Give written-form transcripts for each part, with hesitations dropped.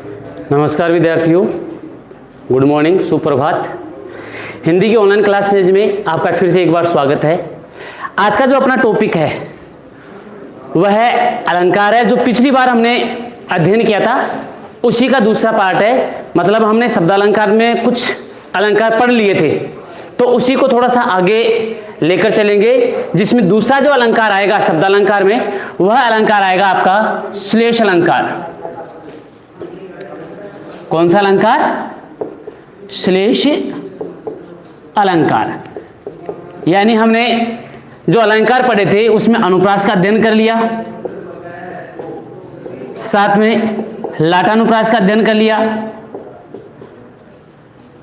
नमस्कार विद्यार्थियों, good morning, सुप्रभात। हिंदी की ऑनलाइन क्लास सीरीज में आपका फिर से एक बार स्वागत है। आज का जो अपना टॉपिक है वह है अलंकार है। जो पिछली बार हमने अध्ययन किया था उसी का दूसरा पार्ट है। मतलब हमने शब्दालंकार में कुछ अलंकार पढ़ लिए थे, तो उसी को थोड़ा सा आगे लेकर चलेंगे, जिसमें दूसरा जो अलंकार आएगा शब्दालंकार में वह अलंकार आएगा आपका श्लेष अलंकार। कौन सा अलंकार? श्लेष अलंकार। यानी हमने जो अलंकार पढ़े थे उसमें अनुप्रास का अध्ययन कर लिया, साथ में लाटानुप्रास का अध्ययन कर लिया,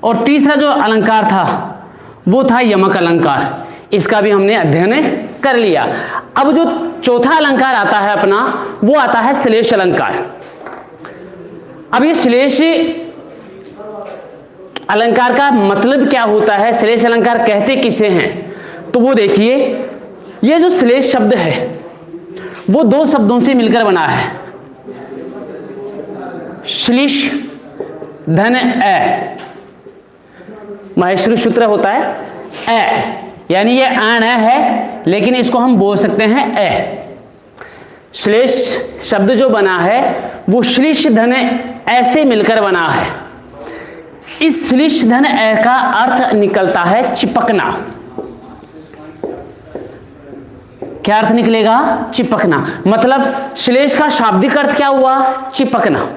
और तीसरा जो अलंकार था वो था यमक अलंकार। इसका भी हमने अध्ययन कर लिया। अब जो चौथा अलंकार आता है अपना वो आता है श्लेष अलंकार। अब ये श्लेष अलंकार का मतलब क्या होता है, श्लेष अलंकार कहते किसे हैं, तो वो देखिए, ये जो श्लेष शब्द है वो दो शब्दों से मिलकर बना है। श्लिष धन ए, महेश्वरी सूत्र होता है ए, यानी ये अण है लेकिन इसको हम बोल सकते हैं ए। श्लेष शब्द जो बना है वो श्लिष धन ऐसे मिलकर बना है। इस श्लिष धन ए का अर्थ निकलता है चिपकना। क्या अर्थ निकलेगा? चिपकना। मतलब श्लेष का शाब्दिक अर्थ क्या हुआ? चिपकना।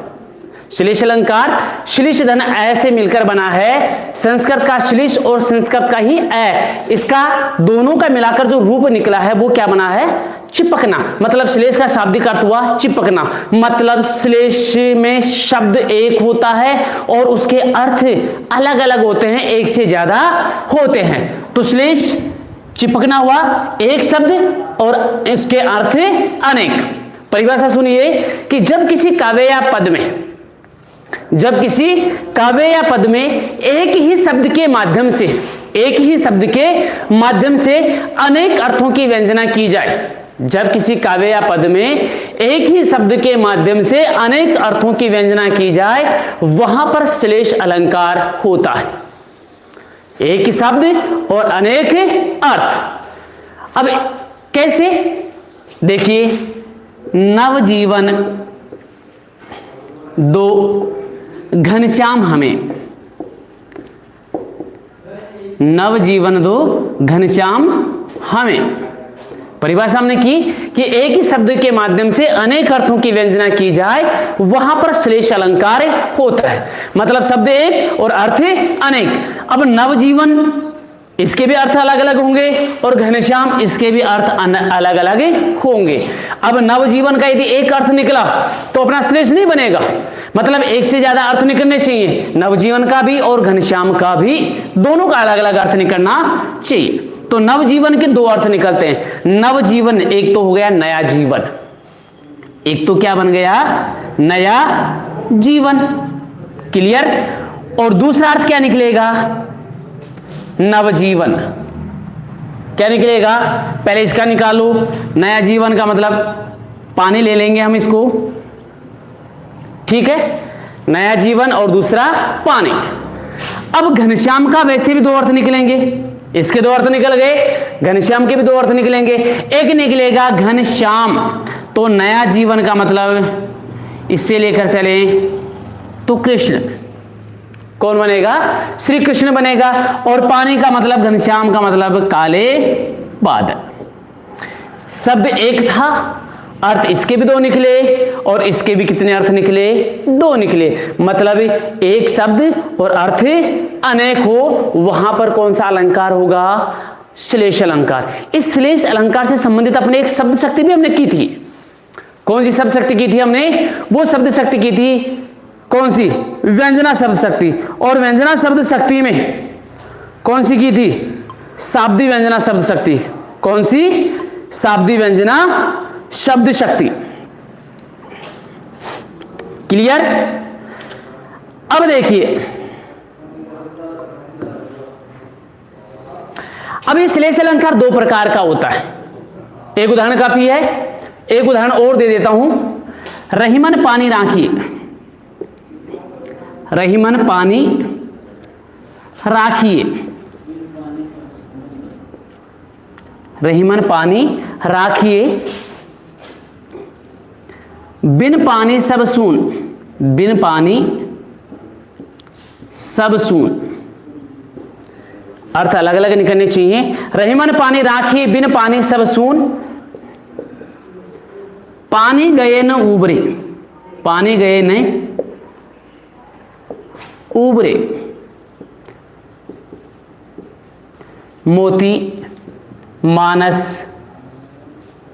श्लेष अलंकार श्लिष धन ए से मिलकर बना है। संस्कृत का श्लिष और संस्कृत का ही ए, इसका दोनों का मिलाकर जो रूप निकला है वो क्या बना है? चिपकना। मतलब श्लेष का शाब्दिक अर्थ हुआ चिपकना। मतलब श्लेष में शब्द एक होता है और उसके अर्थ अलग अलग होते हैं, एक से ज्यादा होते हैं। तो श्लेष चिपकना हुआ एक शब्द और इसके अर्थ अनेक। परिभाषा सुनिए कि जब किसी काव्य या पद में एक ही शब्द के माध्यम से अनेक अर्थों की व्यंजना की जाए, जब किसी काव्य या पद में एक ही शब्द के माध्यम से अनेक अर्थों की व्यंजना की जाए वहां पर श्लेष अलंकार होता है। एक ही शब्द और अनेक अर्थ। अब कैसे? देखिए, नवजीवन दो घनश्याम हमें, नवजीवन दो घनश्याम हमें। परिभाषा हमने की कि एक ही शब्द के माध्यम से अनेक अर्थों की व्यंजना की जाए वहां पर श्लेष अलंकार होता है। मतलब शब्द एक और अर्थ अनेक। अब नवजीवन, इसके भी अर्थ अलग अलग होंगे और घनश्याम, इसके भी अर्थ अलग अलग होंगे। अब नवजीवन का यदि एक अर्थ निकला तो अपना श्लेष नहीं बनेगा। मतलब एक से ज्यादा अर्थ निकलने चाहिए, नवजीवन का भी और घनश्याम का भी, दोनों का अलग अलग अर्थ निकलना चाहिए। तो नवजीवन के दो अर्थ निकलते हैं। नवजीवन एक तो हो गया नया जीवन, एक तो क्या बन गया? नया जीवन। क्लियर? और दूसरा अर्थ क्या निकलेगा? नवजीवन। क्या निकलेगा? पहले इसका निकालो। नया जीवन का मतलब पानी ले लेंगे हम इसको, ठीक है? नया जीवन और दूसरा पानी। अब घनश्याम का वैसे भी दो अर्थ निकलेंगे, इसके दो अर्थ निकल गए, घनश्याम के भी दो अर्थ निकलेंगे। एक निकलेगा घनश्याम, तो नया जीवन का मतलब इससे लेकर चले तो कृष्ण। कौन बनेगा? श्री कृष्ण बनेगा। और पानी का मतलब, घनश्याम का मतलब काले बादल। शब्द एक था, अर्थ इसके भी दो निकले और इसके भी कितने अर्थ निकले? दो निकले। मतलब एक शब्द और अर्थ अनेक हो, वहां पर कौन सा अलंकार होगा? श्लेष अलंकार। इस श्लेष अलंकार से संबंधित अपने एक शब्द शक्ति भी हमने की थी। कौन सी शब्द शक्ति की थी हमने? वो शब्द शक्ति की थी कौन सी? व्यंजना शब्द शक्ति। और व्यंजना शब्द शक्ति में कौन सी की थी? शाब्दी व्यंजना शब्द शक्ति। कौन सी? शाब्दी व्यंजना शब्द शक्ति। क्लियर? अब देखिए, अब ये श्लेष अलंकार दो प्रकार का होता है। एक उदाहरण काफी है, एक उदाहरण और दे देता हूं। रहीमन पानी राखी, रहीमन पानी राखिए, रहीमन पानी राखिए, बिन पानी सब सून, बिन पानी सब सून। अर्थ अलग अलग निकलने चाहिए। रहीमन पानी राखिए, बिन पानी सब सून, पानी गए न उबरे, पानी गए न उबरे, मोती मानस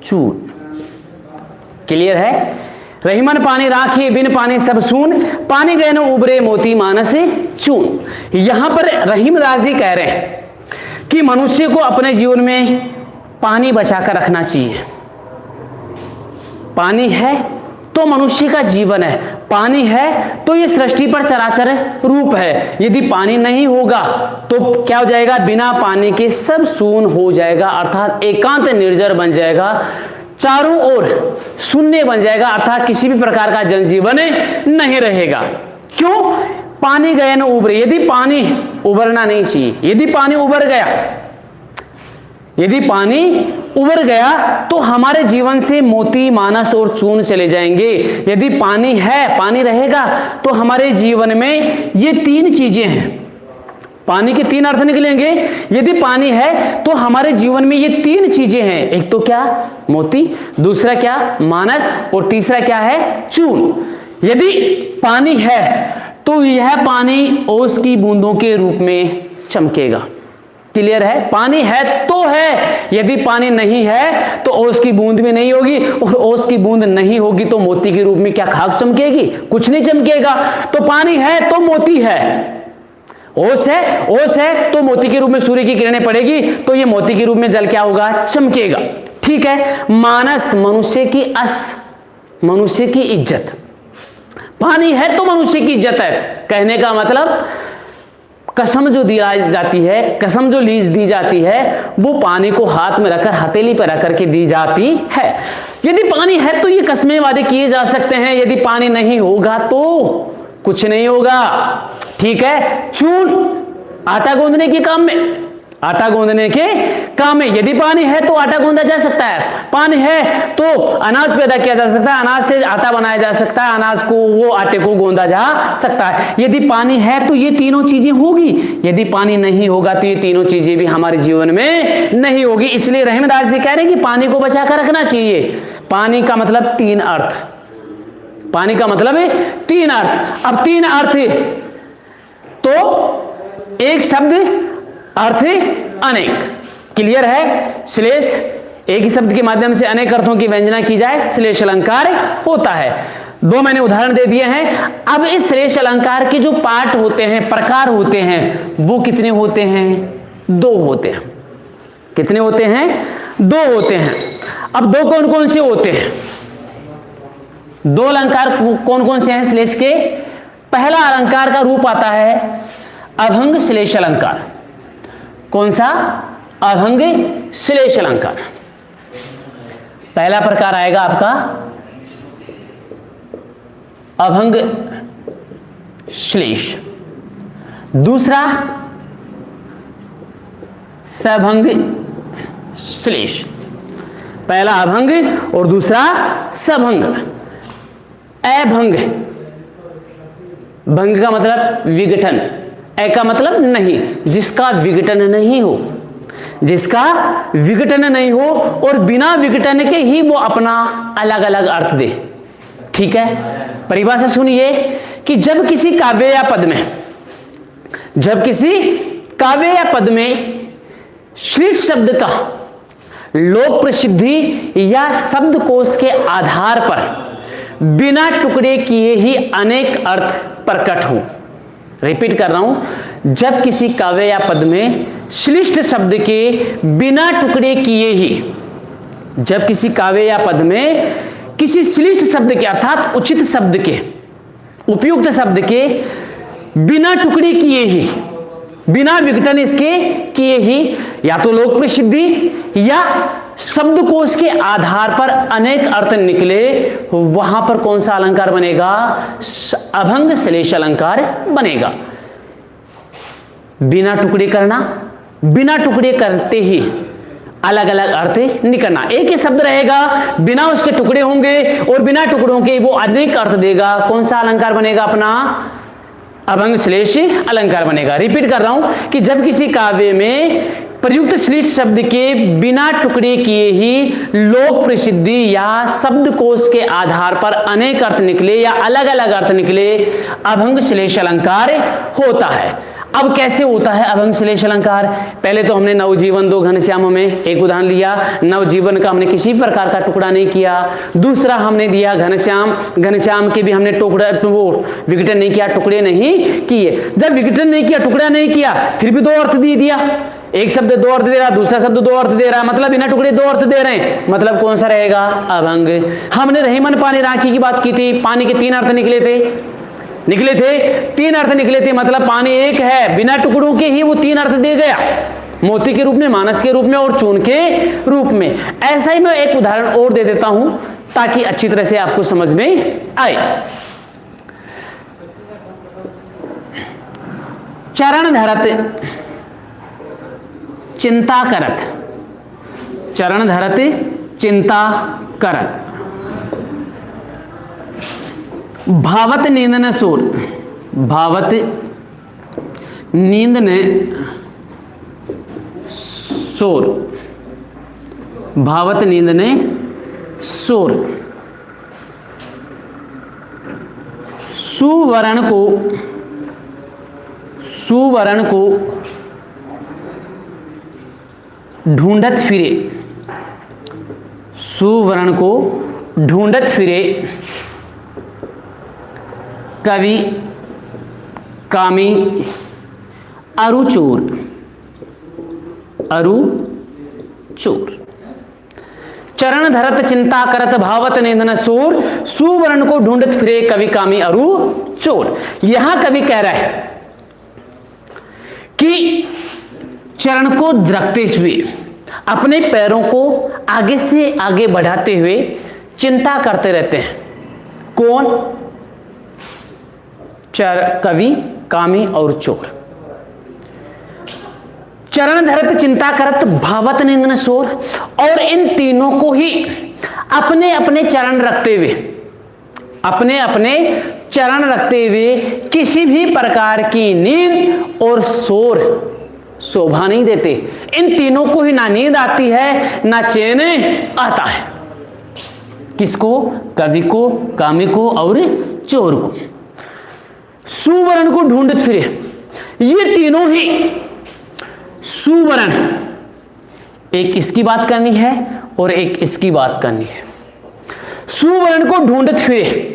चून। क्लियर है? रहीमन पानी राखिए, बिन पानी सब सून, पानी गए न उबरे, मोती मानस चून। यहां पर रहीम राजी कह रहे हैं कि मनुष्य को अपने जीवन में पानी बचाकर रखना चाहिए। पानी है तो मनुष्य का जीवन है, पानी है तो ये सृष्टि पर चराचर रूप है। यदि पानी नहीं होगा तो क्या हो जाएगा? बिना पानी के सब शून्य हो जाएगा, अर्थात एकांत निर्जर बन जाएगा, चारों ओर शून्य बन जाएगा, अर्थात किसी भी प्रकार का जनजीवन नहीं रहेगा। क्यों? पानी गए न उबरे। यदि पानी उबरना नहीं चाहिए, यदि पानी उबर गया, यदि पानी उबर गया तो हमारे जीवन से मोती मानस और चून चले जाएंगे। यदि पानी है, पानी रहेगा तो हमारे जीवन में ये तीन चीजें हैं। पानी के तीन अर्थ निकलेंगे। यदि पानी है तो हमारे जीवन में ये तीन चीजें हैं। एक तो क्या? मोती, दूसरा क्या? मानस, और तीसरा क्या है? चून। यदि पानी है तो यह पानी ओस की बूंदों के रूप में चमकेगा। क्लियर है? पानी है तो है, यदि पानी नहीं है तो ओस की बूंद भी नहीं होगी, और ओस की बूंद नहीं होगी तो मोती के रूप में क्या खाक चमकेगी? कुछ नहीं चमकेगा। तो पानी है तो मोती है, ओस है, ओस है तो मोती के रूप में सूर्य की किरणें पड़ेगी, तो ये मोती के रूप में जल क्या होगा? चमकेगा। ठीक है? मानस, मनुष्य की अस, मनुष्य की इज्जत। पानी है तो मनुष्य की इज्जत है। कहने का मतलब कसम जो दी जाती है, कसम जो लीज दी जाती है, वो पानी को हाथ में रखकर, हथेली पर रख करके दी जाती है। यदि पानी है तो ये कस्में वादे किए जा सकते हैं, यदि पानी नहीं होगा तो कुछ नहीं होगा। ठीक है? चून, आटा गूंदने के काम में, आटा गूंदने के काम में। यदि पानी है तो आटा गूंदा जा सकता है, पानी है तो अनाज पैदा किया जा सकता है, अनाज से आटा बनाया जा सकता है, अनाज को, वो आटे को गूंदा जा सकता है। यदि पानी है तो ये तीनों चीजें होगी, यदि पानी नहीं होगा तो ये तीनों चीजें भी हमारे जीवन में नहीं होगी। इसलिए रहमदास जी कह रहे हैं कि पानी को बचा कर रखना चाहिए। पानी का मतलब तीन अर्थ, पानी का मतलब है तीन अर्थ। अब तीन अर्थ तो एक शब्द अर्थ अनेक। क्लियर है? श्लेष, एक ही शब्द के माध्यम से अनेक अर्थों की व्यंजना की जाए, श्लेष अलंकार होता है। दो मैंने उदाहरण दे दिए हैं। अब इस श्लेष अलंकार के जो पार्ट होते हैं, प्रकार होते हैं, वो कितने होते हैं? दो होते हैं। कितने होते हैं? दो होते हैं। अब दो कौन कौन से होते हैं? दो अलंकार कौन कौन से हैं श्लेष के? पहला अलंकार का रूप आता है अभंग श्लेष अलंकार। कौन सा? अभंग श्लेष अलंकार। पहला प्रकार आएगा आपका अभंग श्लेष, दूसरा सभंग श्लेष। पहला अभंग और दूसरा सभंग। अभंग, भंग का मतलब विघटन, ए का मतलब नहीं, जिसका विघटन नहीं हो, जिसका विघटन नहीं हो और बिना विघटन के ही वो अपना अलग अलग अर्थ दे। ठीक है? परिभाषा सुनिए कि जब किसी काव्य या पद में, जब किसी काव्य या पद में श्रेष्ठ शब्द का लोक प्रसिद्धि या शब्दकोश के आधार पर बिना टुकड़े किए ही अनेक अर्थ प्रकट हो। रिपीट कर रहा हूं, जब किसी काव्य या पद में श्लिष्ट शब्द के बिना टुकड़े किए ही, जब किसी काव्य या पद में किसी श्लिष्ट शब्द के अर्थात उचित शब्द के, उपयुक्त शब्द के बिना टुकड़े किए ही, बिना विघटन इसके किए ही, या तो लोक प्रसिद्धि या शब्दकोश के आधार पर अनेक अर्थ निकले, वहां पर कौन सा अलंकार बनेगा? अभंग श्लेष अलंकार बनेगा। बिना टुकड़े करना, बिना टुकड़े करते ही अलग अलग अर्थ निकलना। एक ही शब्द रहेगा, बिना उसके टुकड़े होंगे और बिना टुकड़ों के वो अनेक अर्थ देगा। कौन सा अलंकार बनेगा अपना? अभंग श्लेष अलंकार बनेगा। रिपीट कर रहा हूं कि जब किसी काव्य में प्रयुक्त श्लेष शब्द के बिना टुकड़े किए ही लोक प्रसिद्धि या शब्दकोश के आधार पर अनेक अर्थ निकले या अलग अलग अर्थ निकले, अभंग श्लेष अलंकार होता है। अब कैसे होता है अभंग श्लेष अलंकार? पहले तो हमने नवजीवन दो घनश्याम में एक उदाहरण लिया, नवजीवन का हमने किसी प्रकार का टुकड़ा नहीं किया। दूसरा हमने दिया घनश्याम, घनश्याम के भी हमने टुकड़ा वो विघटन नहीं किया, टुकड़े नहीं किए। जब विघटन नहीं किया, टुकड़ा नहीं किया, फिर भी दो अर्थ दे दिया। एक शब्द दो अर्थ दे रहा, दूसरा शब्द दो अर्थ दे रहा, मतलब बिना टुकड़े दो अर्थ दे रहे हैं, मतलब कौन सा रहेगा? अभंग। हमने रहीमन पानी राखी की बात की थी, पानी के तीन अर्थ निकले थे, तीन अर्थ निकले थे, मतलब पानी एक है, बिना टुकड़ों के ही वो तीन अर्थ दे गया, मोती के रूप में, मानस के रूप में और चून के रूप में। ऐसा ही मैं एक उदाहरण और दे देता हूं ताकि अच्छी तरह से आपको समझ में आए। चरण धरत चिंता करत, चरण धरत चिंता करत, भावत नींद न सोर, भावत नींद न सोर, भावत नींद ने सोर। सुवर्ण को, सुवर्ण को ढूंढत फिरे, सुवर्ण को ढूंढत फिरे, कवि कामी अरु चोर, अरु चोर। चरण धरत चिंता करत भावत नींद न सोर, सुवर्ण को ढूंढत फिरे कवि कामी अरु चोर। यहां कवि कह रहा है कि चरण को रखते हुए, अपने पैरों को आगे से आगे बढ़ाते हुए चिंता करते रहते हैं। कौन? कवि कामी और चोर। चरण धरत चिंता करत भावत नींद न सोर, और इन तीनों को ही अपने अपने चरण रखते हुए, अपने अपने चरण रखते हुए किसी भी प्रकार की नींद और शोर शोभा नहीं देते। इन तीनों को ही ना नींद आती है ना चैन आता है। किसको? कवि को, कामी को और चोर को। सुवर्ण को ढूंढत फिरे, ये तीनों ही सुवर्ण, एक इसकी बात करनी है और एक इसकी बात करनी है। सुवर्ण को ढूंढत फिरे,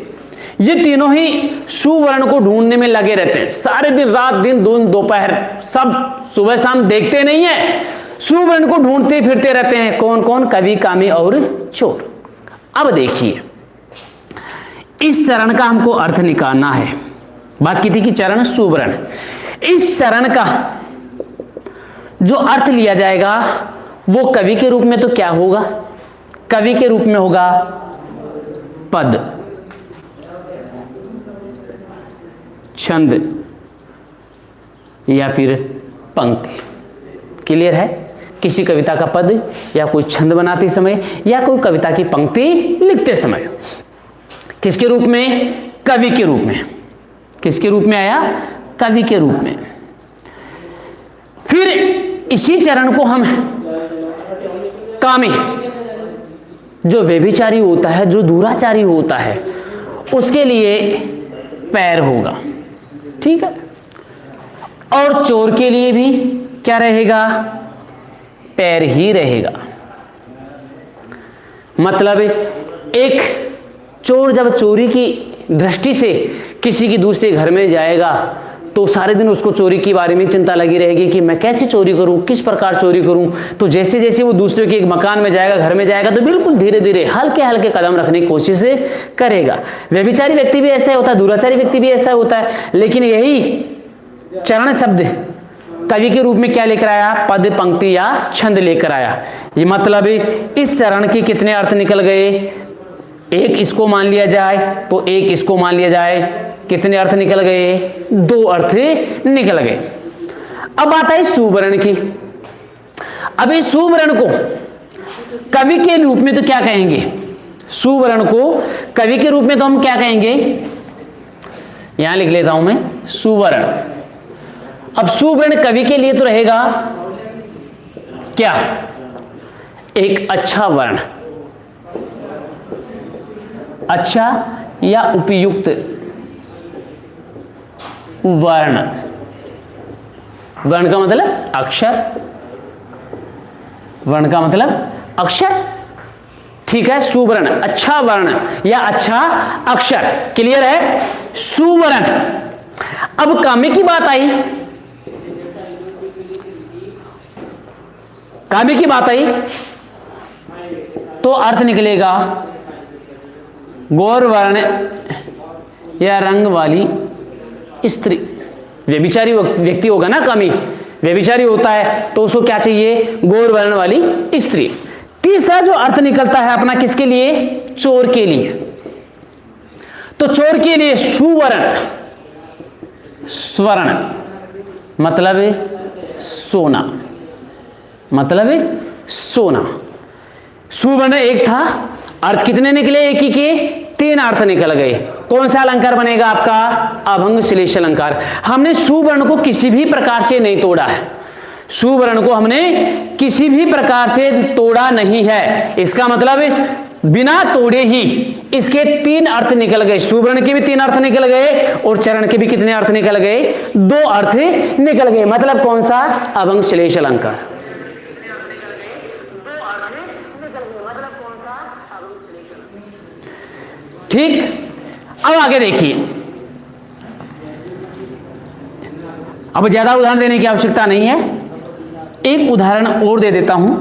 ये तीनों ही सुवर्ण को ढूंढने में लगे रहते हैं, सारे दिन, रात दिन, दोपहर, सब सुबह शाम देखते नहीं है, सुवर्ण को ढूंढते फिरते रहते हैं। कौन कौन? कवि कामी और चोर। अब देखिए, इस चरण का हमको अर्थ निकालना है। बात की थी कि चरण सुवर्ण, इस चरण का जो अर्थ लिया जाएगा वो कवि के रूप में तो क्या होगा? कवि के रूप में होगा पद, छंद या फिर पंक्ति। क्लियर है? किसी कविता का पद या कोई छंद बनाते समय या कोई कविता की पंक्ति लिखते समय किसके रूप में? कवि के रूप में। किसके रूप में आया? कवि के रूप में। फिर इसी चरण को हम कामी, जो व्यभिचारी होता है, जो दुराचारी होता है, उसके लिए पैर होगा, ठीक है। और चोर के लिए भी क्या रहेगा? पैर ही रहेगा। मतलब एक चोर जब चोरी की दृष्टि से किसी की दूसरे घर में जाएगा तो सारे दिन उसको चोरी के बारे में चिंता लगी रहेगी कि मैं कैसे चोरी करूं, किस प्रकार चोरी करूं। तो जैसे जैसे वो दूसरे के एक मकान में जाएगा, घर में जाएगा, तो बिल्कुल धीरे धीरे हल्के हल्के कदम रखने की कोशिश करेगा। व्यभिचारी व्यक्ति भी ऐसा होता है, दुराचारी व्यक्ति भी ऐसा होता है। लेकिन यही चरण शब्द कवि के रूप में क्या लेकर आया? पद, पंक्ति या छंद लेकर आया। ये मतलब इस चरण के कितने अर्थ निकल गए? एक इसको मान लिया जाए तो एक इसको मान लिया जाए, कितने अर्थ निकल गए? 2 अर्थ निकल गए। अब बात आई सुवर्ण की। अब इस सुवर्ण को कवि के रूप में तो क्या कहेंगे? सुवर्ण को कवि के रूप में तो हम क्या कहेंगे? यहां लिख लेता हूं मैं, सुवर्ण। अब सुवर्ण कवि के लिए तो रहेगा क्या? एक अच्छा वर्ण, अच्छा या उपयुक्त वर्ण। वर्ण का मतलब अक्षर, वर्ण का मतलब अक्षर, ठीक है। सुवर्ण अच्छा वर्ण या अच्छा अक्षर, क्लियर है? सुवर्ण। अब काम्य की बात आई, काव्य की बात आई तो अर्थ निकलेगा गौरवर्ण या रंग वाली स्त्री। व्यभिचारी व्यक्ति होगा ना, कामी व्यभिचारी होता है तो उसको क्या चाहिए? गौरवर्ण वाली स्त्री। तीसरा जो अर्थ निकलता है अपना किसके लिए? चोर के लिए। तो चोर के लिए सुवर्ण, स्वर्ण मतलब सोना, मतलब सोना। सुवर्ण एक था, अर्थ कितने निकले? एक ही के 3 अर्थ निकल गए। कौन सा अलंकार बनेगा आपका? अभंग श्लेष अलंकार। हमने सुवर्ण को किसी भी प्रकार से नहीं तोड़ा है, सुवर्ण को हमने किसी भी प्रकार से तोड़ा नहीं है। इसका मतलब बिना तोड़े ही इसके 3 अर्थ निकल गए। सुवर्ण के भी 3 अर्थ निकल गए और चरण के भी कितने अर्थ निकल गए? 2 अर्थ निकल गए। मतलब कौन सा? अभंग श्लेष अलंकार। ठीक। अब आगे देखिए, अब ज्यादा उदाहरण देने की आवश्यकता नहीं है, एक उदाहरण और दे देता हूं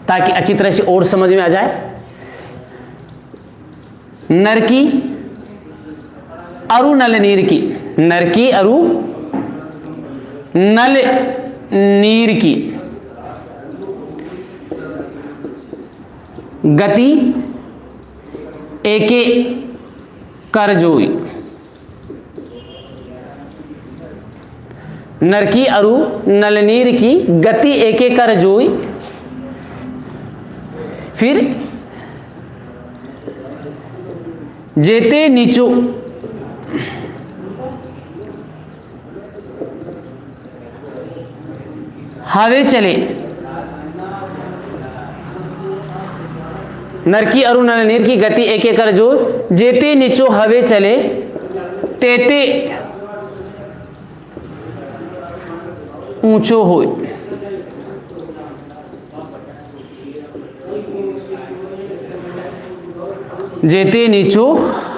ताकि अच्छी तरह से और समझ में आ जाए। नर की अरु नल नीर की, नर की अरु नल नीर की गति एके कर जोई। नर की अरु नलनीर की गति एके कर जोई। फिर जेते नीचो हवे चले। नर की अरु नलनीर की गति एके कर जो, जेते नीचो हवे चले तेते ऊंचो होय। जेते नीचो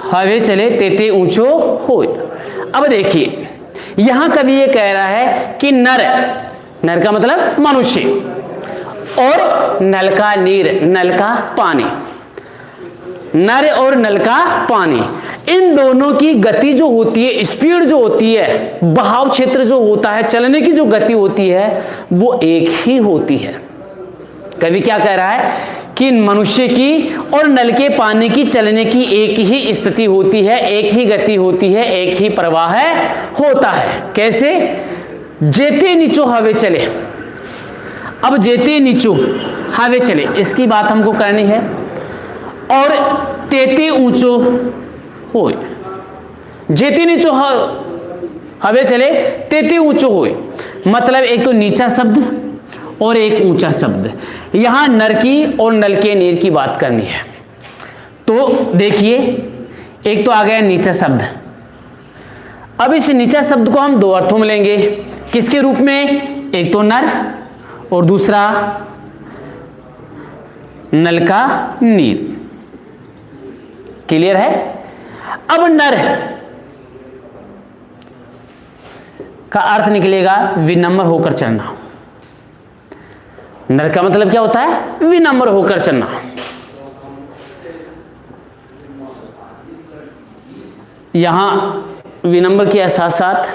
हवे चले तेते ऊंचो होय। अब देखिए यहां कवि ये कह रहा है कि नर, नर का मतलब मनुष्य, और नल का नीर, नल का पानी, नर और नल का पानी, इन दोनों की गति जो होती है, स्पीड जो होती है, बहाव क्षेत्र जो होता है, चलने की जो गति होती है वो एक ही होती है। कवि क्या कह रहा है कि मनुष्य की और नल के पानी की चलने की एक ही स्थिति होती है, एक ही गति होती है, एक ही प्रवाह होता है। कैसे? जेते नीचो हवे चले। अब जेते नीचो हवे चले, इसकी बात हमको करनी है। और तेते ऊंचो होय, जेते नीचो हवे चले तेते ऊंचो होय, मतलब एक तो नीचा शब्द और एक ऊंचा शब्द। यहां नर की और नल के नीर की बात करनी है। तो देखिए एक तो आ गया नीचा शब्द। अब इस नीचा शब्द को हम 2 अर्थों में लेंगे। किसके रूप में? एक तो नर और दूसरा नल का नीर। क्लियर है? अब नर का अर्थ निकलेगा विनम्र होकर चलना। नर का मतलब क्या होता है? विनम्र होकर चलना। यहां विनम्र के साथ साथ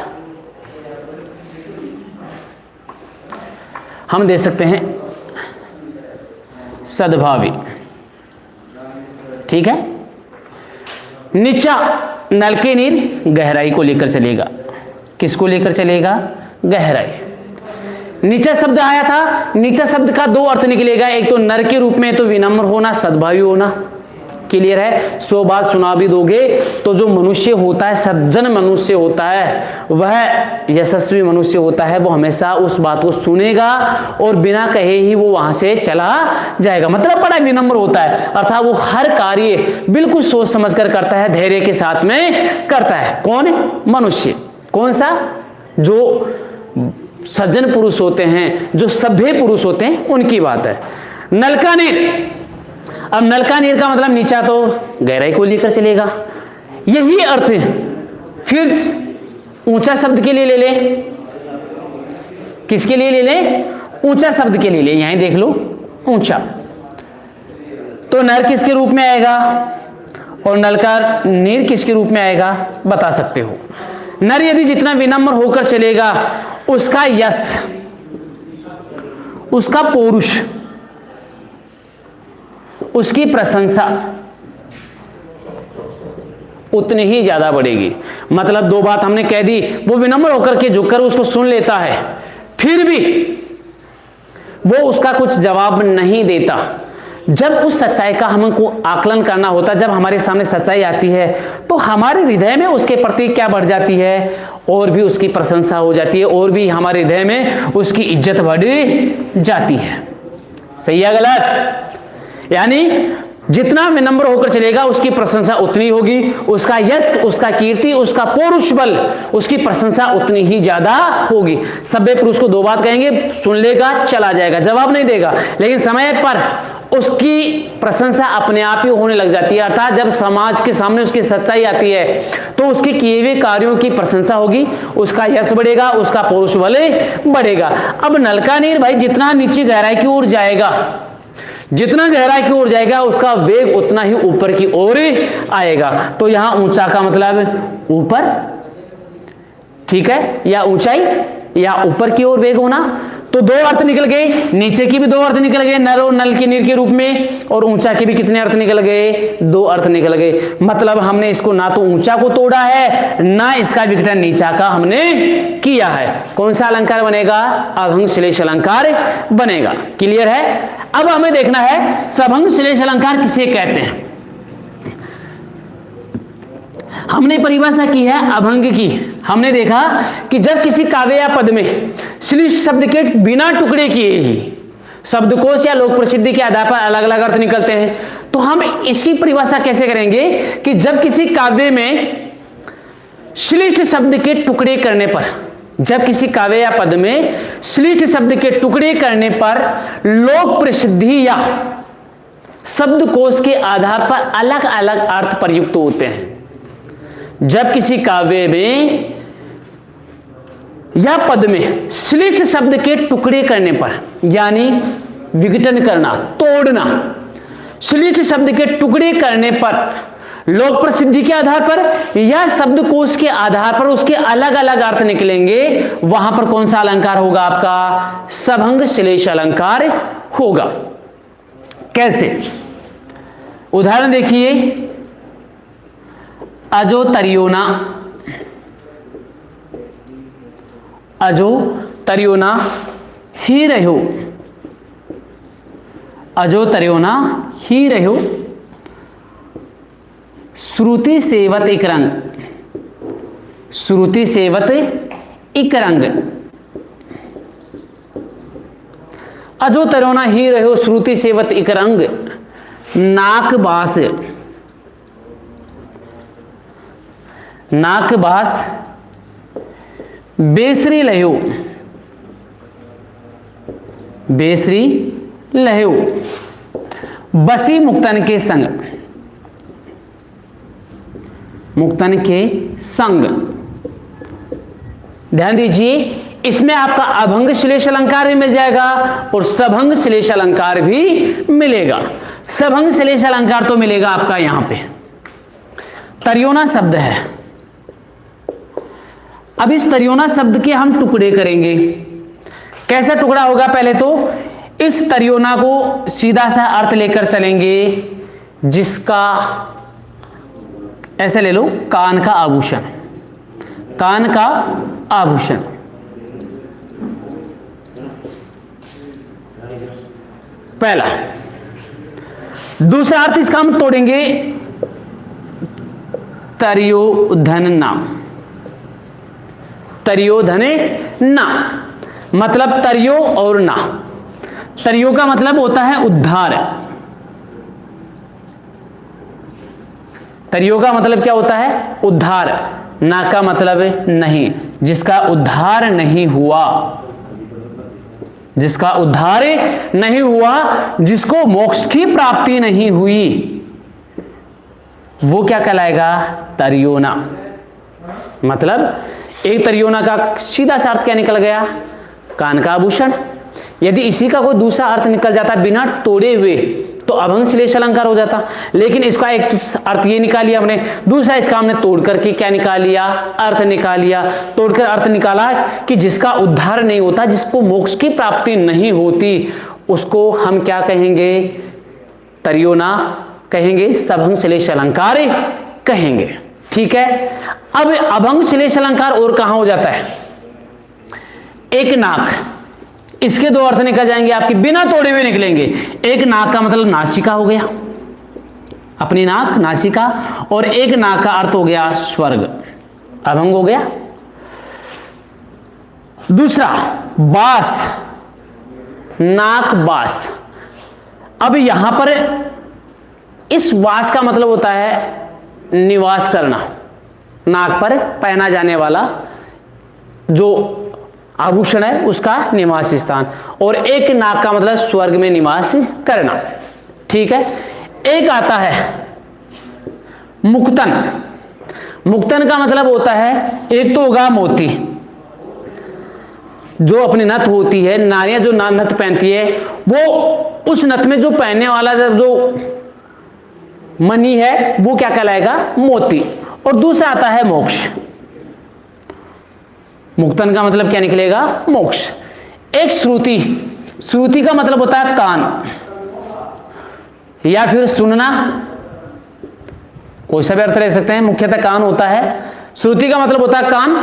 हम दे सकते हैं सद्भावी। ठीक है। नीचा नल के नीर गहराई को लेकर चलेगा। किसको लेकर चलेगा? गहराई। नीचा शब्द आया था, नीचा शब्द का दो अर्थ निकलेगा, एक तो नर के रूप में तो विनम्र होना, सद्भावी होना। क्लियर है? 100 बात सुना भी दोगे तो जो मनुष्य होता है, सज्जन मनुष्य होता है, वह यशस्वी मनुष्य होता है, वो हमेशा उस बात को सुनेगा और बिना कहे ही वो वहां से चला जाएगा। मतलब बड़ा विनम्र होता है, अर्थात वो हर कार्य बिल्कुल सोच समझ कर करता है, धैर्य के साथ में करता है। कौन? मनुष्य। कौन सा? जो सज्जन पुरुष होते हैं, जो सभ्य पुरुष होते हैं, उनकी बात है। नलका नीर। अब नलका नीर का मतलब नीचा तो गहराई को लेकर चलेगा, यही अर्थ है। फिर ऊंचा शब्द के लिए ले ले। किसके लिए ले ले? ऊंचा शब्द के लिए ले। यहां देख लो, ऊंचा। तो नर किसके रूप में आएगा और नलका नीर किसके रूप में आएगा, बता सकते हो। नर यदि जितना विनम्र होकर चलेगा, उसका यश, उसका पौरुष, उसकी प्रशंसा उतनी ही ज्यादा बढ़ेगी। मतलब दो बात हमने कह दी, वो विनम्र होकर के झुककर उसको सुन लेता है, फिर भी वो उसका कुछ जवाब नहीं देता। जब उस सच्चाई का हमको आकलन करना होता, जब हमारे सामने सच्चाई आती है, तो हमारे हृदय में उसके प्रति क्या बढ़ जाती है, और भी उसकी प्रशंसा हो जाती है, और भी हमारे हृदय में उसकी इज्जत बढ़ जाती है। सही है गलत? यानी जितना विनम्र होकर चलेगा, उसकी प्रशंसा उतनी होगी, उसका यश, उसका कीर्ति, उसका पौरुष बल, उसकी प्रशंसा उतनी ही ज्यादा होगी। सभ्य पुरुष को दो बात कहेंगे, सुन लेगा, चला जाएगा, जवाब नहीं देगा, लेकिन समय पर उसकी प्रशंसा अपने आप ही होने लग जाती है। अर्थात जब समाज के सामने उसकी सच्चाई आती है, तो उसके किए हुए कार्यों की प्रशंसा होगी, उसका यश बढ़ेगा, उसका पौरुष बल बढ़ेगा। अब नलका नीर भाई जितना नीचे गहराई की ओर जाएगा, जितना गहराई की ओर जाएगा, उसका वेग उतना ही ऊपर की ओर आएगा। तो यहां ऊंचा का मतलब ऊपर, ठीक है, या ऊंचाई या ऊपर की ओर वेग होना। तो दो अर्थ निकल गए, नीचे की भी दो अर्थ निकल गए, नर और नल के नीर के रूप में, और ऊंचा के भी कितने अर्थ निकल गए? दो अर्थ निकल गए। मतलब हमने इसको ना तो ऊंचा को तोड़ा है, ना इसका विघटन नीचा का हमने किया है। कौन सा अलंकार बनेगा? अभंग श्लेष अलंकार बनेगा। क्लियर है? अब हमें देखना है सभंग श्लेष अलंकार किसे कहते हैं। हमने परिभाषा की है अभंग की। हमने देखा कि जब किसी काव्य या पद में श्लिष्ट शब्द के बिना टुकड़े किए ही शब्दकोश या लोक प्रसिद्धि के आधार पर अलग अलग अर्थ निकलते हैं, तो हम इसकी परिभाषा कैसे करेंगे कि जब किसी काव्य में श्लिष्ट शब्द के टुकड़े करने पर, जब किसी काव्य या पद में श्लिष्ट शब्द के टुकड़े करने पर लोक प्रसिद्धि या शब्दकोश के आधार पर अलग अलग अर्थ प्रयुक्त होते हैं। जब किसी काव्य में या पद में श्लिष्ट शब्द के टुकड़े करने पर, यानी विघटन करना, तोड़ना, श्लिष्ट शब्द के टुकड़े करने पर लोक प्रसिद्धि के आधार पर या शब्दकोश के आधार पर उसके अलग अलग अर्थ निकलेंगे, वहां पर कौन सा अलंकार होगा? आपका सभंग श्लेष अलंकार होगा। कैसे? उदाहरण देखिए, अजो तरियोना, अजो तरियोना ही रहो, अजो तरियोना ही रहो, श्रुति सेवत एक रंग, श्रुति सेवत एक रंग। अजो तरियोना ही रहो, श्रुति सेवत एक रंग, नाक बास, नाक बास बेसरी लहो, बेसरी लहो, बसी मुक्तन के संग, मुक्तन के संग। ध्यान दीजिए, इसमें आपका अभंग श्लेष अलंकार भी मिल जाएगा और सभंग श्लेष अलंकार भी मिलेगा। सभंग श्लेष अलंकार तो मिलेगा आपका यहां पे, तरियोना शब्द है, अब इस तरियोना शब्द के हम टुकड़े करेंगे। कैसा टुकड़ा होगा? पहले तो इस तरियोना को सीधा सा अर्थ लेकर चलेंगे, जिसका ऐसे ले लो, कान का आभूषण, कान का आभूषण। पहला। दूसरा अर्थ इसका हम तोड़ेंगे, तर्योधन नाम, तर्योधने ना, मतलब तर्यो और ना। तर्यो का मतलब होता है उद्धार, तर्यो का मतलब क्या होता है? उद्धार। ना का मतलब नहीं, जिसका उद्धार नहीं हुआ, जिसका उद्धार नहीं हुआ, जिसको मोक्ष की प्राप्ति नहीं हुई, वो क्या कहलाएगा? तर्योना। मतलब एक तर्योना का सीधा सा अर्थ क्या निकल गया? कान का आभूषण। यदि इसी का कोई दूसरा अर्थ निकल जाता बिना तोड़े हुए तो अभंग श्लेष अलंकार हो जाता, लेकिन इसका एक अर्थ ये निकाल लिया हमने, दूसरा इसका हमने तोड़ करके क्या निकाल लिया? अर्थ निकाल लिया। तोड़कर अर्थ निकाला कि जिसका उद्धार नहीं होता, जिसको मोक्ष की प्राप्ति नहीं होती, उसको हम क्या कहेंगे? तर्योना कहेंगे, सभंग श्लेष अलंकार कहेंगे। ठीक है। अब अभंग श्लेष अलंकार और कहां हो जाता है? एक नाक, इसके दो अर्थ निकल जाएंगे आपकी, बिना तोड़े हुए निकलेंगे। एक नाक का मतलब नासिका हो गया, अपनी नाक, नासिका, और एक नाक का अर्थ हो गया स्वर्ग, अभंग हो गया। दूसरा बास, नाक बास। अब यहां पर इस वास का मतलब होता है निवास करना, नाक पर पहना जाने वाला जो आभूषण है उसका निवास स्थान, और एक नाक का मतलब स्वर्ग में निवास करना। ठीक है। एक आता है मुक्तन। मुक्तन का मतलब होता है, एक तो होगा मोती, जो अपनी नथ होती है, नारियां जो नथ पहनती है, वो उस नथ में जो पहनने वाला जो मणि है वो क्या कहलाएगा? मोती। और दूसरा आता है मोक्ष। मुक्तन का मतलब क्या निकलेगा? मोक्ष। एक श्रुति, श्रुति का मतलब होता है कान या फिर सुनना, कोई सा भी अर्थ ले सकते हैं, मुख्यतः कान होता है। श्रुति का मतलब होता है कान,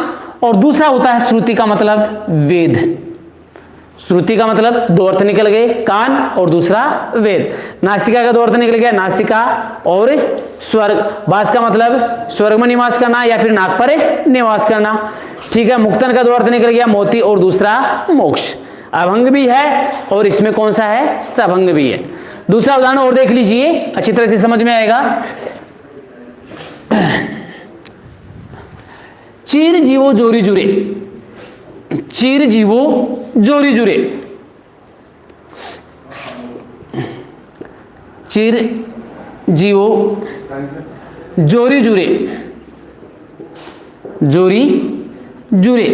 और दूसरा होता है श्रुति का मतलब वेद। श्रुति का मतलब दो अर्थ निकल गए, कान और दूसरा वेद। नासिका का दो अर्थ निकल गया, नासिका और स्वर्ग। बास का मतलब स्वर्ग में निवास करना या फिर नाक पर निवास करना। ठीक है। मुक्तन का दो अर्थ निकल गया, मोती और दूसरा मोक्ष। अभंग भी है और इसमें कौन सा है? सभंग भी है। दूसरा उदाहरण और देख लीजिए, अच्छी तरह से समझ में आएगा। चीर जीवो जोरी जुरे, चीर जीवो जोरी जुरे, चीर जीवो जोरी जुरे, जोरी जुरे,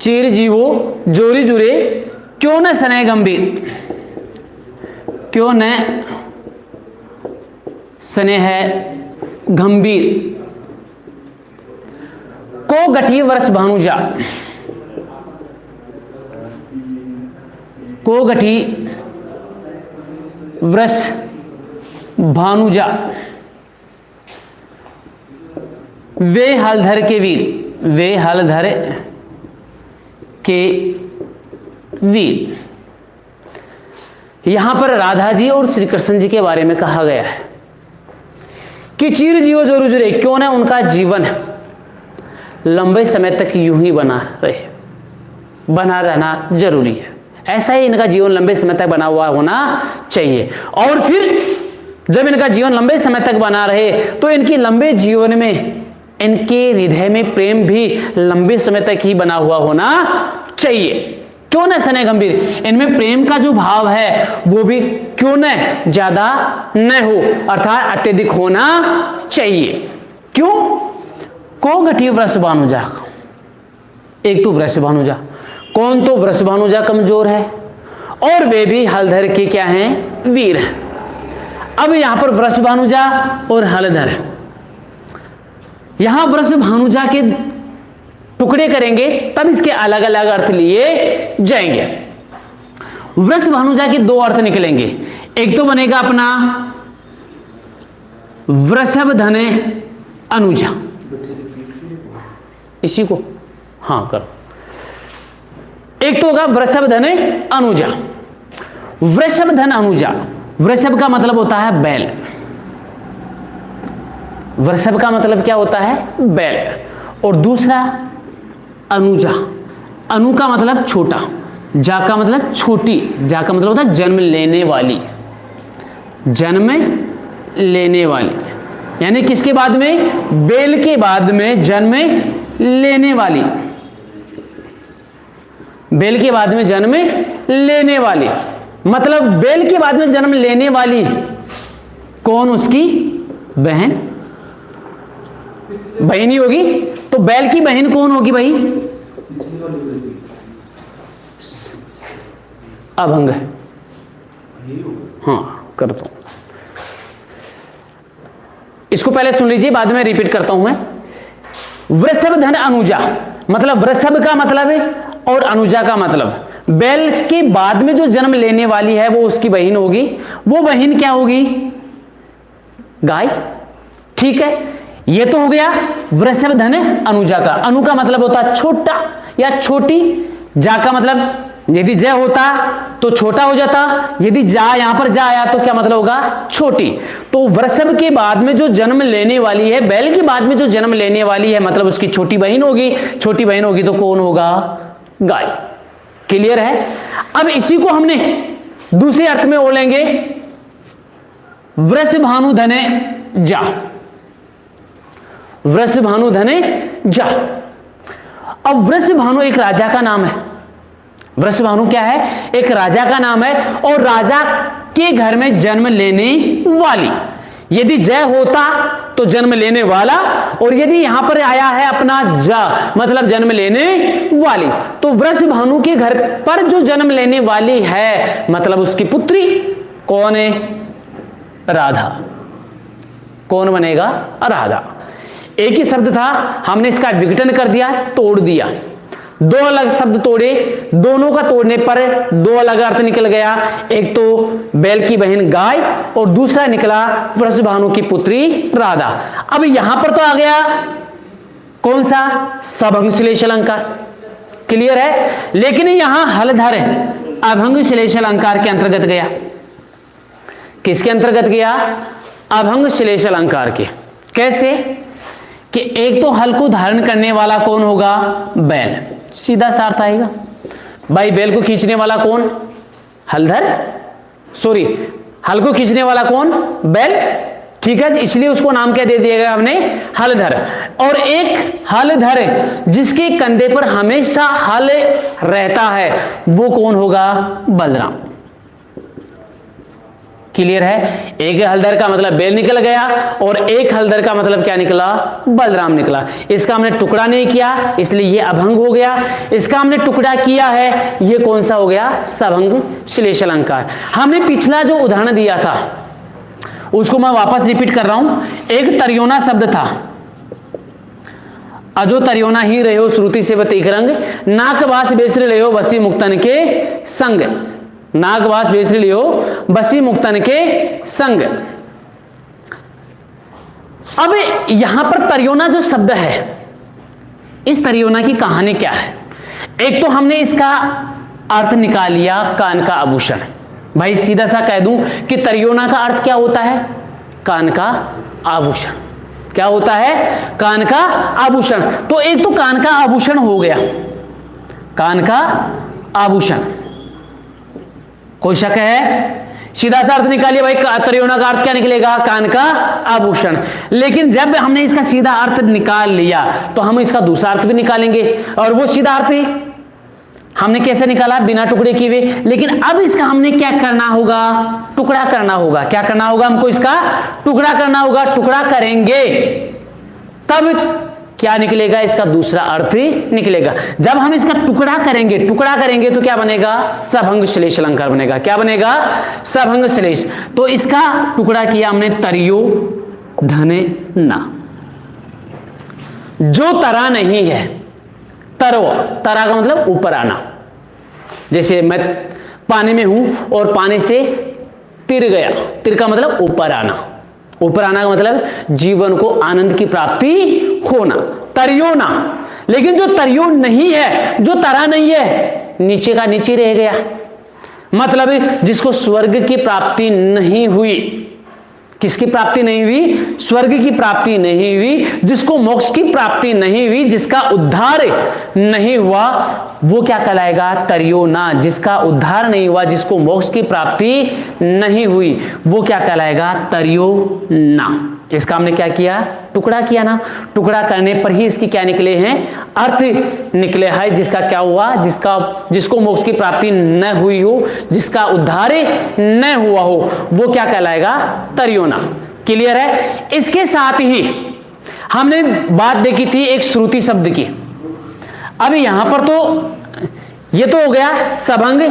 चीर जीवो जोरी जुरे, क्यों न सने गंभीर, क्यों न सने है गंभीर, को गठी वर्ष भानुजा, को गठी वृष भानुजा, वे हलधर के वीर, वे हलधर के वीर। यहां पर राधा जी और श्री कृष्ण जी के बारे में कहा गया है कि चीर जीवो जोरू जुरे, क्यों ना उनका जीवन लंबे समय तक यूं ही बना रहे, बना रहना जरूरी है। ऐसा ही इनका जीवन लंबे समय तक बना हुआ होना चाहिए। और फिर जब इनका जीवन लंबे समय तक बना रहे तो इनकी लंबे जीवन में इनके हृदय में प्रेम भी लंबे समय तक ही बना हुआ होना चाहिए। क्यों न सने गंभीर, इनमें प्रेम का जो भाव है वो भी क्यों न ज्यादा न हो, अर्थात अत्यधिक होना चाहिए। क्यों? को गठी वृष भानुजा, एक तो वृष भानुजा, कौन तो वृष भानुजा कमजोर है और वे भी हलधर के क्या हैं? वीर हैं। अब यहां पर वृष भानुजा और हलधर, यहां वृष भानुजा के टुकड़े करेंगे तब इसके अलग अलग अर्थ लिए जाएंगे। वृष भानुजा के दो अर्थ निकलेंगे, एक तो बनेगा अपना वृषभ धने अनुजा, इसी को हाँ करो, एक तो होगा वृषभ धने अनुजा। वृषभ धन अनुजा, वृषभ का मतलब होता है बैल, वृषभ का मतलब क्या होता है बैल, और दूसरा अनुजा, अनु का मतलब छोटा, जा का मतलब छोटी, जा का मतलब होता है जन्म लेने वाली, जन्म लेने वाली, यानी किसके बाद में, बेल के बाद में जन्म लेने वाली, बेल के बाद में जन्म लेने वाली, मतलब बेल के बाद में जन्म लेने वाली कौन, उसकी बहन, बहन ही होगी। तो बैल की बहन कौन होगी भाई, अभंग है, हाँ करता हूं, इसको पहले सुन लीजिए बाद में रिपीट करता हूं मैं। वृषभ धन अनुजा, मतलब वृषभ का मतलब है और अनुजा का मतलब, बैल के बाद में जो जन्म लेने वाली है वो उसकी बहन होगी, वो बहन क्या होगी, गाय। ठीक है, ये तो हो गया वृषभ धन अनुजा का। अनु का मतलब होता है छोटा या छोटी, जा का मतलब यदि जय होता तो छोटा हो जाता, यदि जा यहां पर जा आया तो क्या मतलब होगा, छोटी। तो वृषभ के बाद में जो जन्म लेने वाली है, बैल के बाद में जो जन्म लेने वाली है, मतलब उसकी छोटी बहन होगी, छोटी बहन होगी तो कौन होगा, गाय। क्लियर है। अब इसी को हमने दूसरे अर्थ में बोलेंगे वृष भानु धने जा, वृष भानु धने जा। अब वृष भानु एक राजा का नाम है, वृष भानु क्या है, एक राजा का नाम है, और राजा के घर में जन्म लेने वाली। यदि जय होता तो जन्म लेने वाला, और यदि यहां पर आया है अपना जा मतलब जन्म लेने वाली, तो वृष भानु के घर पर जो जन्म लेने वाली है मतलब उसकी पुत्री कौन है, राधा। कौन बनेगा, राधा। एक ही शब्द था, हमने इसका विघटन कर दिया, तोड़ दिया, दो अलग शब्द तोड़े, दोनों का तोड़ने पर दो अलग अर्थ निकल गया। एक तो बैल की बहन गाय और दूसरा निकला वृष भानु की पुत्री राधा। अब यहां पर तो आ गया कौन सा, सभंग श्लेष अलंकार। क्लियर है। लेकिन यहां हलधर अभंग श्लेष अलंकार के अंतर्गत गया। किसके अंतर्गत गया, अभंग श्लेष अलंकार के। कैसे कि एक तो हल को धारण करने वाला कौन होगा, बैल, सीधा सा अर्थ आएगा। भाई बैल को खींचने वाला कौन, हलधर, सॉरी हल को खींचने वाला कौन, बैल। ठीक है, इसलिए उसको नाम क्या दे दिया गया हमने, हलधर। और एक हलधर जिसके कंधे पर हमेशा हल रहता है वो कौन होगा, बलराम। क्लियर है। एक हलधर का मतलब बैल निकल गया और एक हलधर का मतलब क्या निकला, बलराम निकला। इसका हमने टुकड़ा नहीं किया इसलिए ये अभंग हो गया, इसका हमने टुकड़ा किया है ये कौन सा हो गया, सभंग श्लेष अलंकार। हमने पिछला जो उदाहरण दिया था उसको मैं वापस रिपीट कर रहा हूं। एक तरियोना शब्द था, अजो तरियोना ही रहो श्रुति से बतीक रंग, नाकवास बेसर रहो बसी मुक्तन के संग, नागवास बेच लियो बसी मुक्तन के संग। अब यहां पर तरियोना जो शब्द है, इस तरियोना की कहानी क्या है। एक तो हमने इसका अर्थ निकाल लिया कान का आभूषण। भाई सीधा सा कह दूं कि तरियोना का अर्थ क्या होता है, कान का आभूषण। क्या होता है, कान का आभूषण। तो एक तो कान का आभूषण हो गया, कान का आभूषण, कोई शक है, सीधा सा अर्थ निकालिए भाई, तरियोना का अर्थ क्या निकलेगा, कान का आभूषण। लेकिन जब हमने इसका सीधा अर्थ निकाल लिया तो हम इसका दूसरा अर्थ भी निकालेंगे, और वो सीधा अर्थ हमने कैसे निकाला, बिना टुकड़े किए हुए। लेकिन अब इसका हमने क्या करना होगा, टुकड़ा करना होगा। क्या करना होगा, हमको इसका टुकड़ा करना होगा। टुकड़ा करेंगे तब क्या निकलेगा, इसका दूसरा अर्थ निकलेगा। जब हम इसका टुकड़ा करेंगे तो क्या बनेगा, सभंग श्लेष अलंकार बनेगा। क्या बनेगा, सभंग श्लेष। तो इसका टुकड़ा किया हमने तरियो धने ना। जो तरा नहीं है, तरो, तरा का मतलब ऊपर आना। जैसे मैं पानी में हूं और पानी से तिर गया, तिर का मतलब ऊपर आना, ऊपर आना का मतलब जीवन को आनंद की प्राप्ति होना, तरियो ना। लेकिन जो तरियो नहीं है, जो तरा नहीं है, नीचे का नीचे रह गया, मतलब जिसको स्वर्ग की प्राप्ति नहीं हुई। किसकी प्राप्ति नहीं हुई? स्वर्ग की प्राप्ति नहीं हुई, जिसको मोक्ष की प्राप्ति नहीं हुई, जिसका उद्धार नहीं हुआ, वो क्या कहलाएगा? तरियो ना। जिसका उद्धार नहीं हुआ, जिसको मोक्ष की प्राप्ति नहीं हुई, वो क्या कहलाएगा? तरियो ना। इसका हमने क्या किया? टुकड़ा किया ना। टुकड़ा करने पर ही इसकी क्या निकले हैं? अर्थ निकले है। जिसका क्या हुआ? जिसको मोक्ष की प्राप्ति न हुई हो, जिसका उद्धार न हुआ हो, वो क्या कहलाएगा? तरियो ना। क्लियर है? इसके साथ ही हमने बात देखी थी एक श्रुति शब्द की। अब यहां पर तो ये तो हो गया सबंग,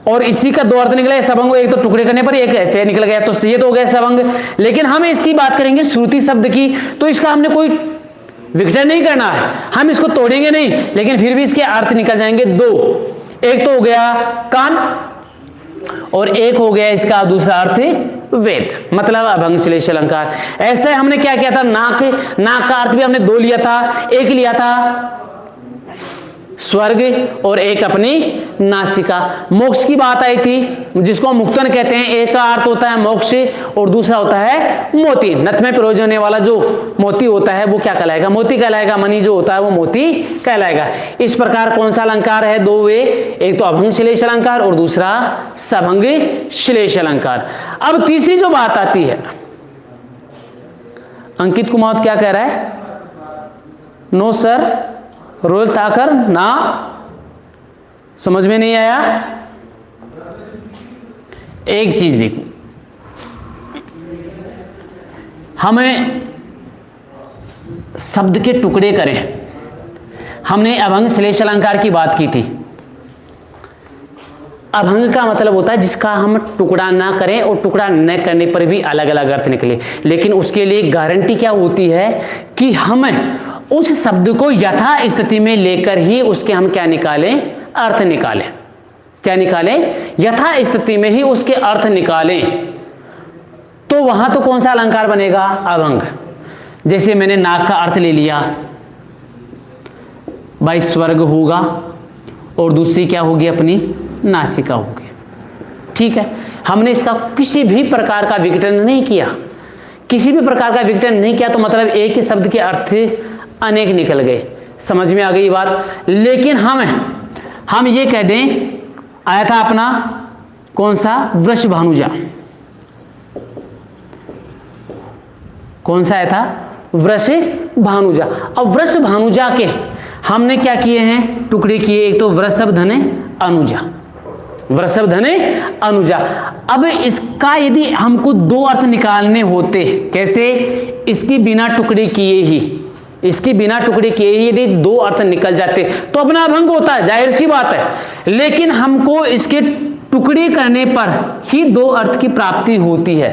और इसी का दो अर्थ निकला है सबंग, एक तो टुकड़े करने पर, एक ऐसे निकल गया, तो ये तो हो गया सबंग। लेकिन हम इसकी बात करेंगे श्रुति शब्द की, तो इसका हमने कोई विघटन नहीं करना है, हम इसको तोड़ेंगे नहीं, लेकिन फिर भी इसके अर्थ निकल जाएंगे दो। एक तो हो गया कान, और एक हो गया इसका दूसरा अर्थ वेद, मतलब अभंग श्लेष अलंकार। ऐसे हमने क्या किया था? नाक, नाक का अर्थ भी हमने दो लिया था, एक लिया था स्वर्ग और एक अपनी नासिका। मोक्ष की बात आई थी, जिसको मुक्तन कहते हैं। एक का अर्थ होता है मोक्ष और दूसरा होता है मोती। नथ में पिरोज होने वाला जो मोती होता है वो क्या कहलाएगा? मोती कहलाएगा। मणि जो होता है वो मोती कहलाएगा। इस प्रकार कौन सा अलंकार है? दो वे, एक तो अभंग श्लेष अलंकार और दूसरा सबंग श्लेष अलंकार। अब तीसरी जो बात आती है, अंकित कुमार क्या कह रहा है? नो सर, रोल ताकर ना, समझ में नहीं आया। एक चीज देखो, हमें शब्द के टुकड़े करें। हमने अभंग श्लेष अलंकार की बात की थी। अभंग का मतलब होता है जिसका हम टुकड़ा ना करें, और टुकड़ा न करने पर भी अलग अलग अर्थ निकले। लेकिन उसके लिए गारंटी क्या होती है कि हम उस शब्द को यथा स्थिति में लेकर ही उसके हम क्या निकालें? अर्थ निकालें। क्या निकालें? यथा स्थिति में ही उसके अर्थ निकालें। तो वहां तो कौन सा अलंकार बनेगा? अभंग। जैसे मैंने नाक का अर्थ ले लिया, भाई स्वर्ग होगा, और दूसरी क्या होगी? अपनी नासिका होगी। ठीक है, हमने इसका किसी भी प्रकार का विघटन नहीं किया, किसी भी प्रकार का विघटन नहीं किया, तो मतलब एक ही शब्द के अर्थ अनेक निकल गए। समझ में आ गई बात? लेकिन हम ये कह दें, आया था अपना कौन सा? वृष भानुजा। कौन सा आया था? वृष भानुजा। अब वृष भानुजा के हमने क्या किए हैं? टुकड़े किए। एक तो वृषभ धने अनुजा, वृषभ धने अनुजा। अब इसका यदि हमको दो अर्थ निकालने होते, कैसे? इसकी बिना टुकड़े किए ही, इसकी बिना टुकड़े किए ही यदि दो अर्थ निकल जाते तो अपना अभंग होता है, जाहिर सी बात है। लेकिन हमको इसके टुकड़े करने पर ही दो अर्थ की प्राप्ति होती है।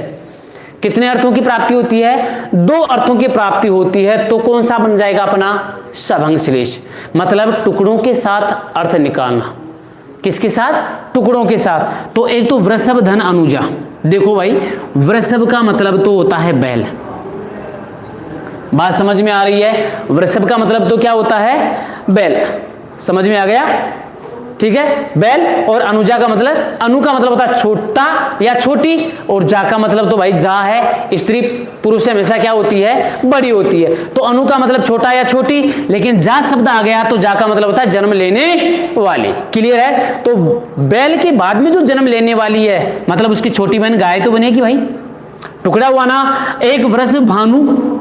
कितने अर्थों की प्राप्ति होती है? दो अर्थों की प्राप्ति होती है। तो कौन सा बन जाएगा अपना? सबंग श्लेष, मतलब टुकड़ों के साथ अर्थ निकालना। किसके साथ? टुकड़ों के साथ। तो एक तो वृषभ धन अनुजा। देखो भाई, वृषभ का मतलब तो होता है बैल। बात समझ में आ रही है? वृषभ का मतलब तो क्या होता है? बैल। समझ में आ गया? ठीक है, बैल। और अनुजा का मतलब, अनु का मतलब होता है छोटा या छोटी, और जा का मतलब तो भाई जा है, स्त्री पुरुष से हमेशा क्या होती है? बड़ी होती है। तो अनु का मतलब छोटा या छोटी, लेकिन जा शब्द आ गया तो जा का मतलब होता है जन्म लेने वाली। क्लियर है? तो बैल के बाद में जो जन्म लेने वाली है, मतलब उसकी छोटी बहन गाय तो बनेगी भाई। टुकड़ा हुआ ना, एक वृष भानु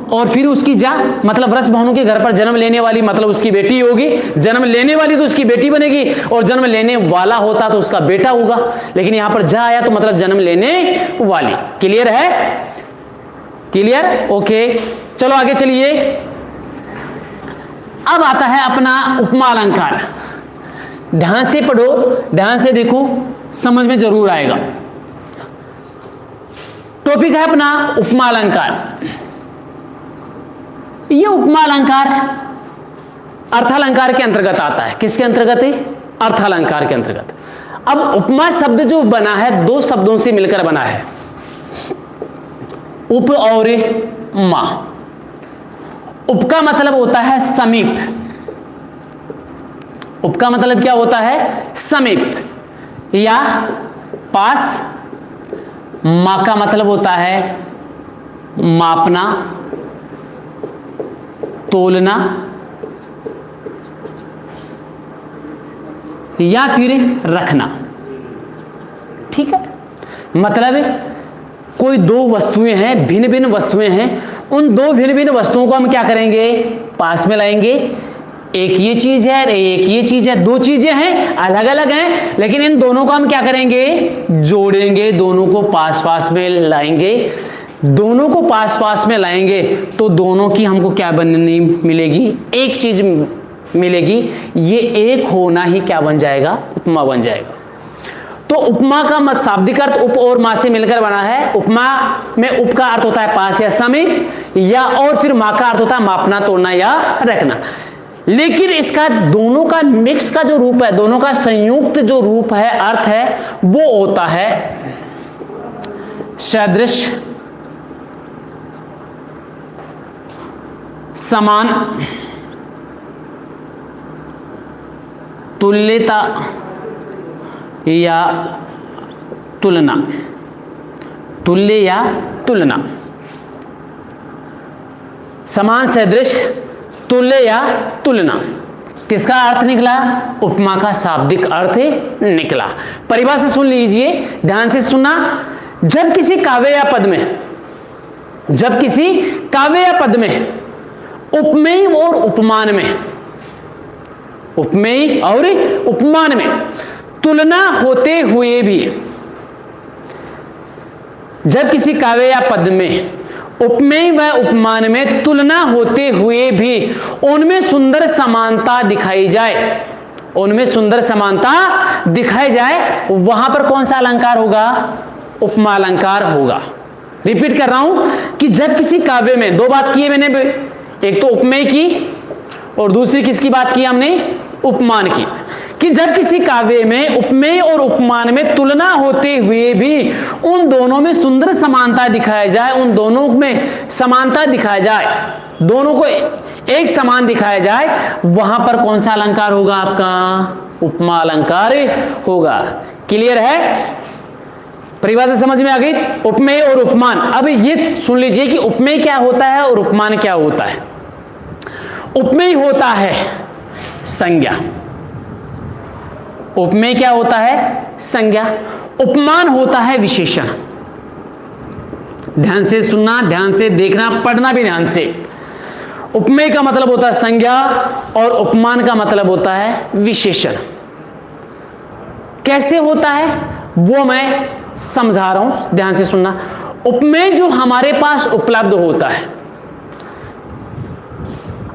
और फिर उसकी जा, मतलब वृष भानु के घर पर जन्म लेने वाली, मतलब उसकी बेटी होगी। जन्म लेने वाली तो उसकी बेटी बनेगी, और जन्म लेने वाला होता तो उसका बेटा होगा। लेकिन यहां पर जा आया तो मतलब जन्म लेने वाली। क्लियर है? क्लियर? ओके, चलो आगे चलिए। अब आता है अपना उपमा अलंकार। ध्यान से पढ़ो, ध्यान से देखो, समझ में जरूर आएगा। टॉपिक है अपना उपमा अलंकार। ये उपमा अलंकार अर्थालंकार के अंतर्गत आता है। किसके अंतर्गत है? अर्थालंकार के अंतर्गत। अब उपमा शब्द जो बना है दो शब्दों से मिलकर बना है, उप और मा। उप का मतलब होता है समीप। उप का मतलब क्या होता है? समीप या पास। मा का मतलब होता है मापना, तोलना या फिर रखना। ठीक है, मतलब कोई दो वस्तुएं हैं, भिन्न भिन्न वस्तुएं हैं, उन दो भिन्न भिन्न वस्तुओं को हम क्या करेंगे? पास में लाएंगे। एक ये चीज है, एक ये चीज है, दो चीजें हैं, अलग अलग हैं, लेकिन इन दोनों को हम क्या करेंगे? जोड़ेंगे, दोनों को पास पास में लाएंगे। दोनों को पास पास में लाएंगे तो दोनों की हमको क्या बननी मिलेगी? एक चीज मिलेगी। ये एक होना ही क्या बन जाएगा? उपमा बन जाएगा। तो उपमा का शाब्दिक अर्थ उप और मा से मिलकर बना है। उपमा में उप का अर्थ होता है पास या समीप, या और फिर मा का अर्थ होता है मापना, तोड़ना या रखना। लेकिन इसका दोनों का मिक्स का जो रूप है, दोनों का संयुक्त जो रूप है, अर्थ है, वो होता है सदृश, समान, तुल्यता या तुलना। तुल्य या तुलना, समान, सदृश, तुल्य या तुलना। किसका अर्थ निकला? उपमा का शाब्दिक अर्थ निकला। परिभाषा सुन लीजिए, ध्यान से सुनना। जब किसी काव्य या पद में, जब किसी काव्य या पद में उपमेय और उपमान में, उपमेय और उपमान में तुलना होते हुए भी, जब किसी काव्य या पद में उपमेय व उपमान में तुलना होते हुए भी उनमें सुंदर समानता दिखाई जाए, उनमें सुंदर समानता दिखाई जाए, वहां पर कौन सा अलंकार होगा? उपमा अलंकार होगा। रिपीट कर रहा हूं कि जब किसी काव्य में, दो बात की है मैंने, एक तो उपमेय की और दूसरी किसकी बात की हमने? उपमान की। कि जब किसी काव्य में उपमेय और उपमान में तुलना होते हुए भी उन दोनों में सुंदर समानता दिखाया जाए, उन दोनों में समानता दिखाया जाए, दोनों को एक समान दिखाया जाए, वहां पर कौन सा अलंकार होगा? आपका उपमा अलंकार होगा। क्लियर है? परिभाषा समझ में आ गई? उपमेय और उपमान। अब ये सुन लीजिए कि उपमेय क्या होता है और उपमान क्या होता है। उपमेय होता है संज्ञा। उपमेय क्या होता है? संज्ञा। उपमान होता है विशेषण। ध्यान से सुनना, ध्यान से देखना, पढ़ना भी ध्यान से। उपमेय का मतलब होता है संज्ञा और उपमान का मतलब होता है विशेषण। कैसे होता है वो मैं समझा रहा हूं, ध्यान से सुनना। उपमेय जो हमारे पास उपलब्ध होता है,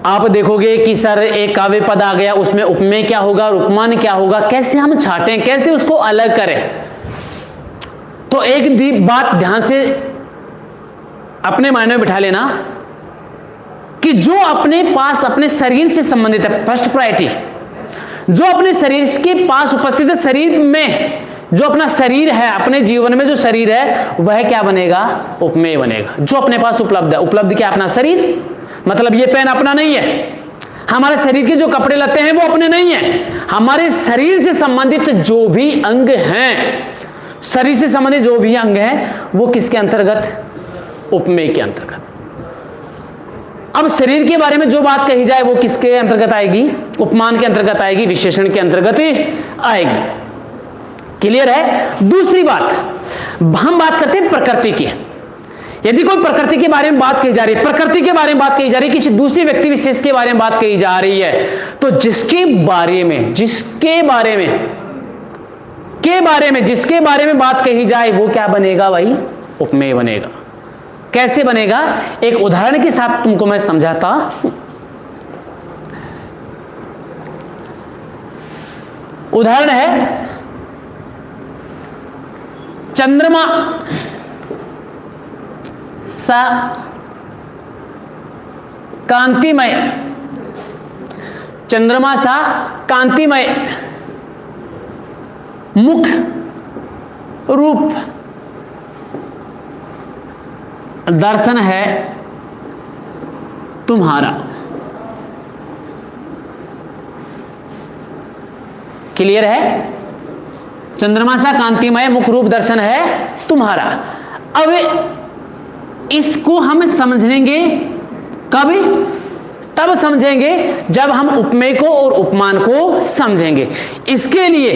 आप देखोगे कि सर एक काव्य पद आ गया, उसमें उपमेय क्या होगा और उपमान क्या होगा, कैसे हम छांटें, कैसे उसको अलग करें। तो एक बात ध्यान से अपने माइंड में बिठा लेना कि जो अपने पास अपने शरीर से संबंधित है, फर्स्ट प्रायोरिटी, जो अपने शरीर के पास उपस्थित है, शरीर में जो अपना शरीर है, अपने जीवन में जो शरीर है, वह क्या बनेगा? उपमेय बनेगा। जो अपने पास उपलब्ध है, उपलब्ध क्या? अपना शरीर। मतलब ये पेन अपना नहीं है, हमारे शरीर के जो कपड़े लत्ते हैं वो अपने नहीं है, हमारे शरीर से संबंधित जो भी अंग हैं, शरीर से संबंधित जो भी अंग हैं, वो किसके अंतर्गत? उपमेय के अंतर्गत। अब शरीर के बारे में जो बात कही जाए वो किसके अंतर्गत आएगी? उपमान के अंतर्गत आएगी, विशेषण के अंतर्गत आएगी। क्लियर है? दूसरी बात, हम बात करते हैं प्रकृति की। यदि कोई प्रकृति के बारे में बात कही जा रही है, प्रकृति के बारे में बात कही जा रही है, किसी दूसरी व्यक्ति विशेष के बारे में बात कही जा रही है, तो जिसके बारे में जिसके बारे में बात कही जाए वो क्या बनेगा भाई? उपमेय बनेगा। कैसे बनेगा? एक उदाहरण के साथ तुमको मैं समझाता हूं। उदाहरण है चंद्रमा सा कांतिमय, चंद्रमा सा कांतिमय मुख रूप दर्शन है तुम्हारा। क्लियर है? चंद्रमा सा कांतिमय मुख रूप दर्शन है तुम्हारा। अब इसको हम समझेंगे कब? तब समझेंगे जब हम उपमेय को और उपमान को समझेंगे। इसके लिए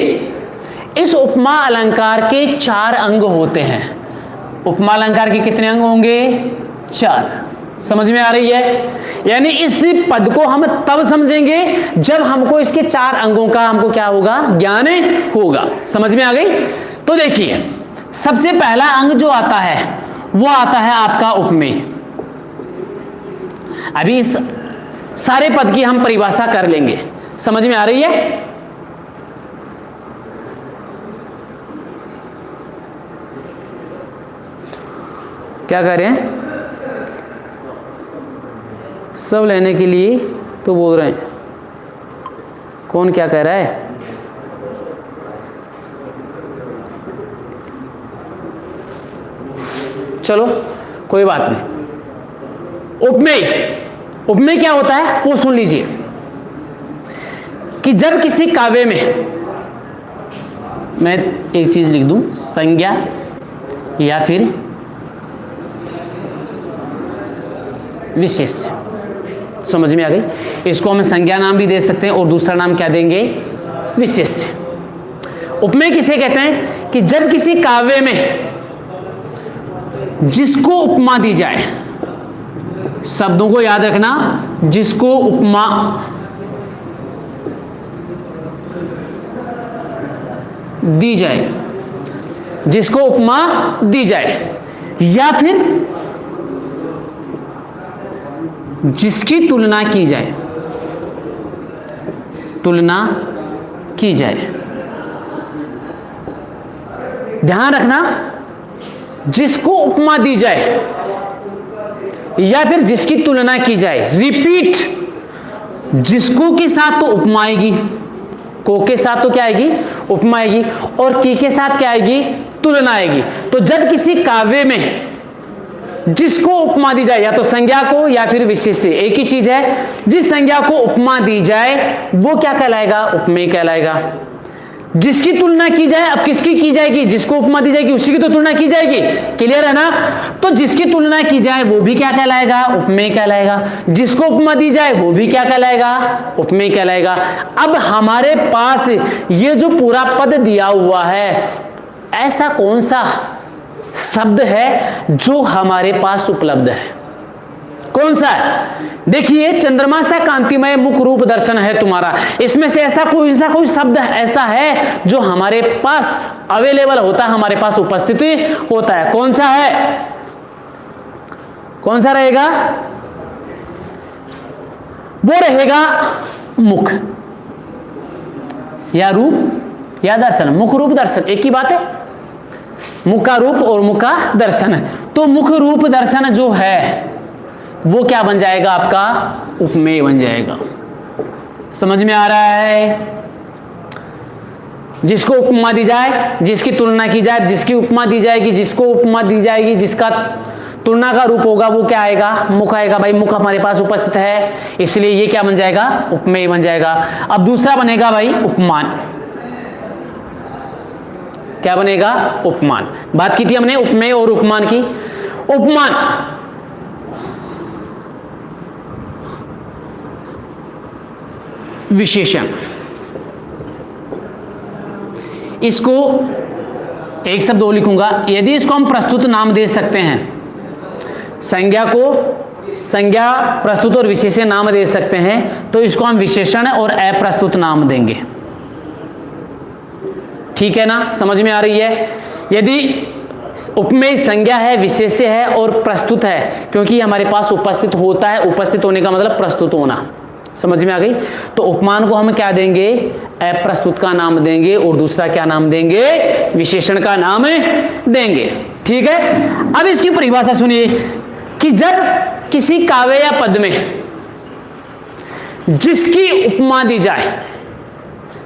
इस उपमा अलंकार के 4 अंग होते हैं। उपमा अलंकार के कितने अंग होंगे? 4। समझ में आ रही है? यानी इस पद को हम तब समझेंगे जब हमको इसके 4 अंगों का हमको क्या होगा? ज्ञान होगा। समझ में आ गई? तो देखिए, सबसे पहला अंग जो आता है वो आता है आपका उपमेय। अभी इस सारे पद की हम परिभाषा कर लेंगे। समझ में आ रही है? क्या कर रहे हैं? सब लेने के लिए तो बोल रहे हैं। कौन क्या कह रहा है? चलो कोई बात नहीं। उपमेय, उपमेय क्या होता है वो सुन लीजिए कि जब किसी काव्य में, मैं एक चीज लिख दूं, संज्ञा या फिर विशेष। समझ में आ गई? इसको हम संज्ञा नाम भी दे सकते हैं और दूसरा नाम क्या देंगे? विशेष। उपमेय किसे कहते हैं? कि जब किसी काव्य में जिसको उपमा दी जाए, शब्दों को याद रखना, जिसको उपमा दी जाए, जिसको उपमा दी जाए, या फिर जिसकी तुलना की जाए, तुलना की जाए। ध्यान रखना, जिसको उपमा दी जाए या फिर जिसकी तुलना की जाए। रिपीट, जिसको के साथ तो उपमा आएगी, को के साथ तो क्या आएगी? उपमा आएगी, और की के साथ क्या आएगी? तुलना आएगी। तो जब किसी काव्य में जिसको उपमा दी जाए, या तो संज्ञा को या फिर विशेष से, एक ही चीज है, जिस संज्ञा को उपमा दी जाए वो क्या कहलाएगा? उपमेय कहलाएगा। जिसकी तुलना की जाए, अब किसकी की जाएगी? जिसको उपमा दी जाएगी उसी की तो तुलना की जाएगी। क्लियर है ना? तो जिसकी तुलना की जाए वो भी क्या कहलाएगा? उपमेय कहलाएगा। जिसको उपमा दी जाए वो भी क्या कहलाएगा? उपमेय कहलाएगा। अब हमारे पास ये जो पूरा पद दिया हुआ है, ऐसा कौन सा शब्द है जो हमारे पास उपलब्ध है? कौन सा है? देखिए, चंद्रमा सा कांतिमय मुख रूप दर्शन है तुम्हारा। इसमें से ऐसा कोई शब्द ऐसा है जो हमारे पास अवेलेबल होता है, हमारे पास उपस्थिति होता है। कौन सा है? कौन सा रहेगा? वो रहेगा मुख या रूप या दर्शन। मुख रूप दर्शन एक ही बात है। मुख का रूप और मुख का दर्शन है। तो मुख रूप दर्शन जो है वो क्या बन जाएगा? आपका उपमेय बन जाएगा। समझ में आ रहा है? जिसको उपमा दी जाए, जिसकी तुलना की जाए, जिसकी उपमा दी जाएगी, जिसको उपमा दी जाएगी, जिसका तुलना का रूप होगा वो क्या आएगा? मुख आएगा। भाई मुख हमारे पास उपस्थित है, इसलिए ये क्या बन जाएगा? उपमेय बन जाएगा। अब दूसरा बनेगा भाई उपमान। क्या बनेगा? उपमान। बात की थी हमने उपमेय और उपमान की। उपमान विशेषण, इसको एक शब्द और लिखूंगा। यदि इसको हम प्रस्तुत नाम दे सकते हैं, संज्ञा को संज्ञा, प्रस्तुत और विशेषण नाम दे सकते हैं, तो इसको हम विशेषण और अप्रस्तुत नाम देंगे। ठीक है ना? समझ में आ रही है? यदि उपमेय संज्ञा है, विशेष्य है और प्रस्तुत है, क्योंकि हमारे पास उपस्थित होता है, उपस्थित होने का मतलब प्रस्तुत होना। समझ में आ गई? तो उपमान को हम क्या देंगे? अप्रस्तुत का नाम देंगे, और दूसरा क्या नाम देंगे? विशेषण का नाम देंगे। ठीक है? अब इसकी परिभाषा सुनिए कि जब किसी काव्य या पद में जिसकी उपमा दी जाए,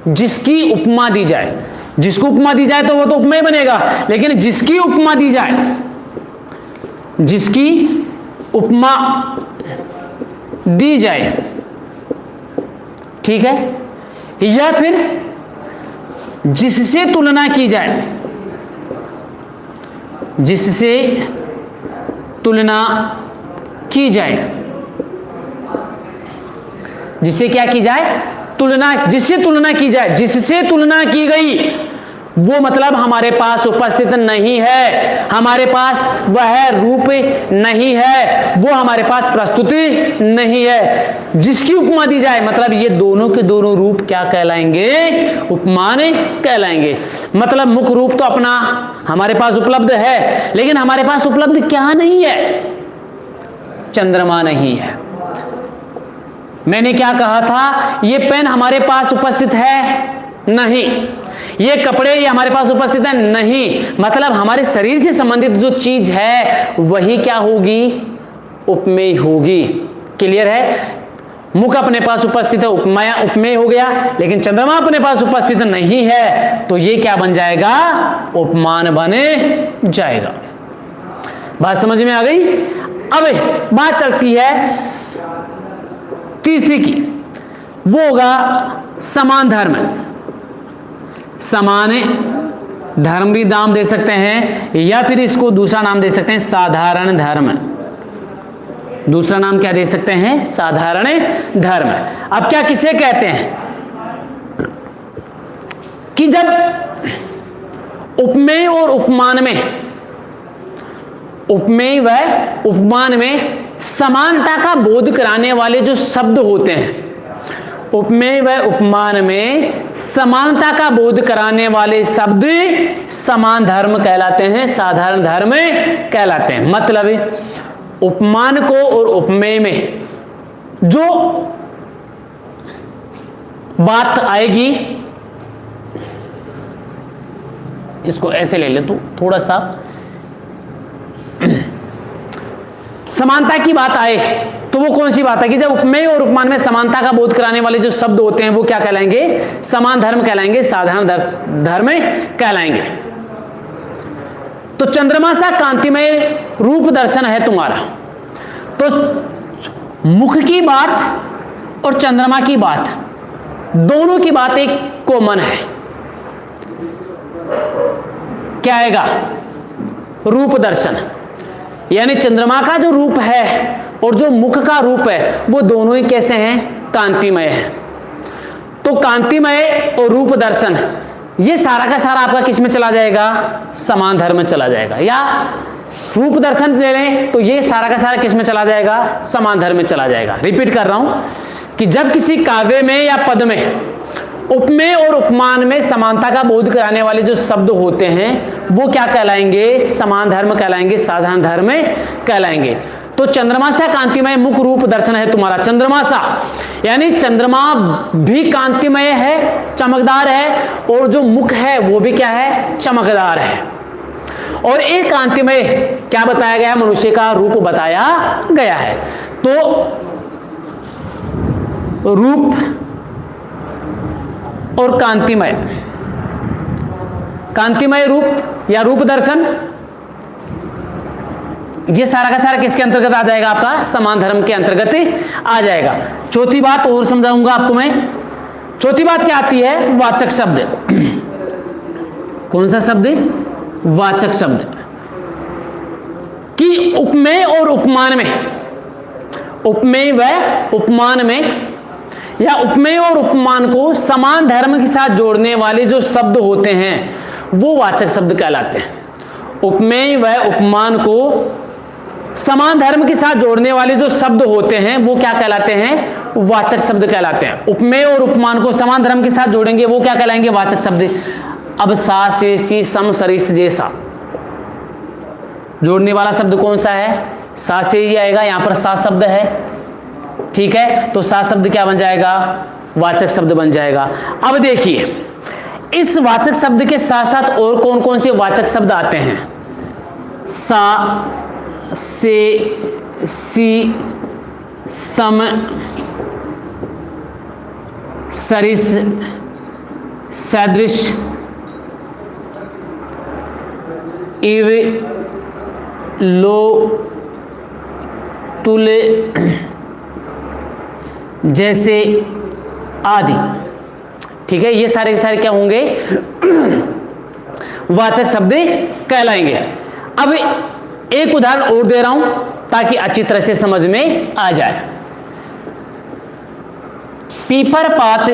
जिसकी उपमा दी जाए, जिसको उपमा दी जाए तो वो तो उपमेय बनेगा, लेकिन जिसकी उपमा दी जाए, जिसकी उपमा दी जाए, ठीक है, या फिर जिससे तुलना की जाए, जिससे तुलना की जाए, जिससे क्या की जाए, तुलना, जिससे तुलना की जाए, जिससे तुलना की गई वो मतलब हमारे पास उपस्थित नहीं है, हमारे पास वह रूप नहीं है, वो हमारे पास प्रस्तुति नहीं है। जिसकी उपमा दी जाए मतलब ये दोनों के दोनों रूप क्या कहलाएंगे, उपमान कहलाएंगे। मतलब मुख्य रूप तो अपना हमारे पास उपलब्ध है, लेकिन हमारे पास उपलब्ध क्या नहीं है, चंद्रमा नहीं है। मैंने क्या कहा था, ये पेन हमारे पास उपस्थित है नहीं, ये कपड़े ये हमारे पास उपस्थित है नहीं, मतलब हमारे शरीर से संबंधित जो चीज है वही क्या होगी, उपमेय होगी। क्लियर है? मुख अपने पास उपस्थित है, उपमेय हो गया, लेकिन चंद्रमा अपने पास उपस्थित नहीं है तो ये क्या बन जाएगा, उपमान बने जाएगा। बात समझ में आ गई? अब बात चलती है तीसरी की, वो होगा समान धर्म। समान धर्म भी नाम दे सकते हैं, या फिर इसको दूसरा नाम दे सकते हैं साधारण धर्म। दूसरा नाम क्या दे सकते हैं, साधारण धर्म। अब क्या किसे कहते हैं कि जब उपमेय और उपमान में, उपमेय व उपमान में समानता का बोध कराने वाले जो शब्द होते हैं, उपमेय व उपमान में समानता का बोध कराने वाले शब्द समान धर्म कहलाते हैं, साधारण धर्म कहलाते हैं। मतलब उपमान को और उपमेय में जो बात आएगी, इसको ऐसे ले ले तू थोड़ा सा, समानता की बात आए तो वो कौन सी बात है कि जब उपमेय और उपमान में समानता का बोध कराने वाले जो शब्द होते हैं वो क्या कहलाएंगे, समान धर्म कहलाएंगे, साधारण धर्म कहलाएंगे। तो चंद्रमा सा कांतिमय रूप दर्शन है तुम्हारा, तो मुख की बात और चंद्रमा की बात, दोनों की बात एक कॉमन है। क्या आएगा, रूप दर्शन, यानी चंद्रमा का जो रूप है और जो मुख का रूप है वो दोनों ही कैसे हैं, कांतिमय है। तो कांतिमय और रूप दर्शन ये सारा का सारा आपका किस में चला जाएगा, समान धर्म में चला जाएगा। या रूप दर्शन ले लें तो ये सारा का सारा किस में चला जाएगा, समान धर्म में चला जाएगा। रिपीट कर रहा हूं कि जब किसी काव्य में या पद में उपमेय और उपमान में समानता का बोध कराने वाले जो शब्द होते हैं वो क्या कहलाएंगे, समान धर्म कहलाएंगे, साधारण धर्म कहलाएंगे। तो चंद्रमा सा कांतिमय मुख रूप दर्शन है तुम्हारा। चंद्रमा सा यानी चंद्रमा भी कांतिमय है, चमकदार है, और जो मुख है वो भी क्या है, चमकदार है। और एक कांतिमय क्या बताया गया, मनुष्य का रूप बताया गया है। तो रूप और कांतिमय, कांतिमय रूप या रूप दर्शन, ये सारा का सारा किसके अंतर्गत आ जाएगा, आपका समान धर्म के अंतर्गत आ जाएगा। चौथी बात और समझाऊंगा आपको मैं। चौथी बात क्या आती है, वाचक शब्द। कौन सा शब्द, वाचक शब्द। कि उपमेय और उपमान में, उपमेय व उपमान में या उपमेय और उपमान को समान धर्म के साथ जोड़ने वाले जो शब्द होते हैं वो वाचक शब्द कहलाते हैं। उपमेय व उपमान को समान धर्म के साथ जोड़ने वाले जो शब्द होते हैं वो क्या कहलाते हैं, वाचक शब्द कहलाते हैं। उपमेय और उपमान को समान धर्म के साथ जोड़ेंगे वो क्या कहलाएंगे, वाचक शब्द। अब सा से सी सम सरिस जैसा जोड़ने वाला शब्द कौन सा है, सा से ही आएगा, यहां पर सा शब्द है, ठीक है। तो सा शब्द क्या बन जाएगा, वाचक शब्द बन जाएगा। अब देखिए इस वाचक शब्द के साथ साथ और कौन कौन से वाचक शब्द आते हैं। सा से सी सम सरिस सदृश इव लो तुल जैसे आदि। ठीक है, ये सारे के सारे क्या होंगे? वाचक शब्द कहलाएंगे। अब एक उदाहरण और दे रहा हूं ताकि अच्छी तरह से समझ में आ जाए। पीपर पात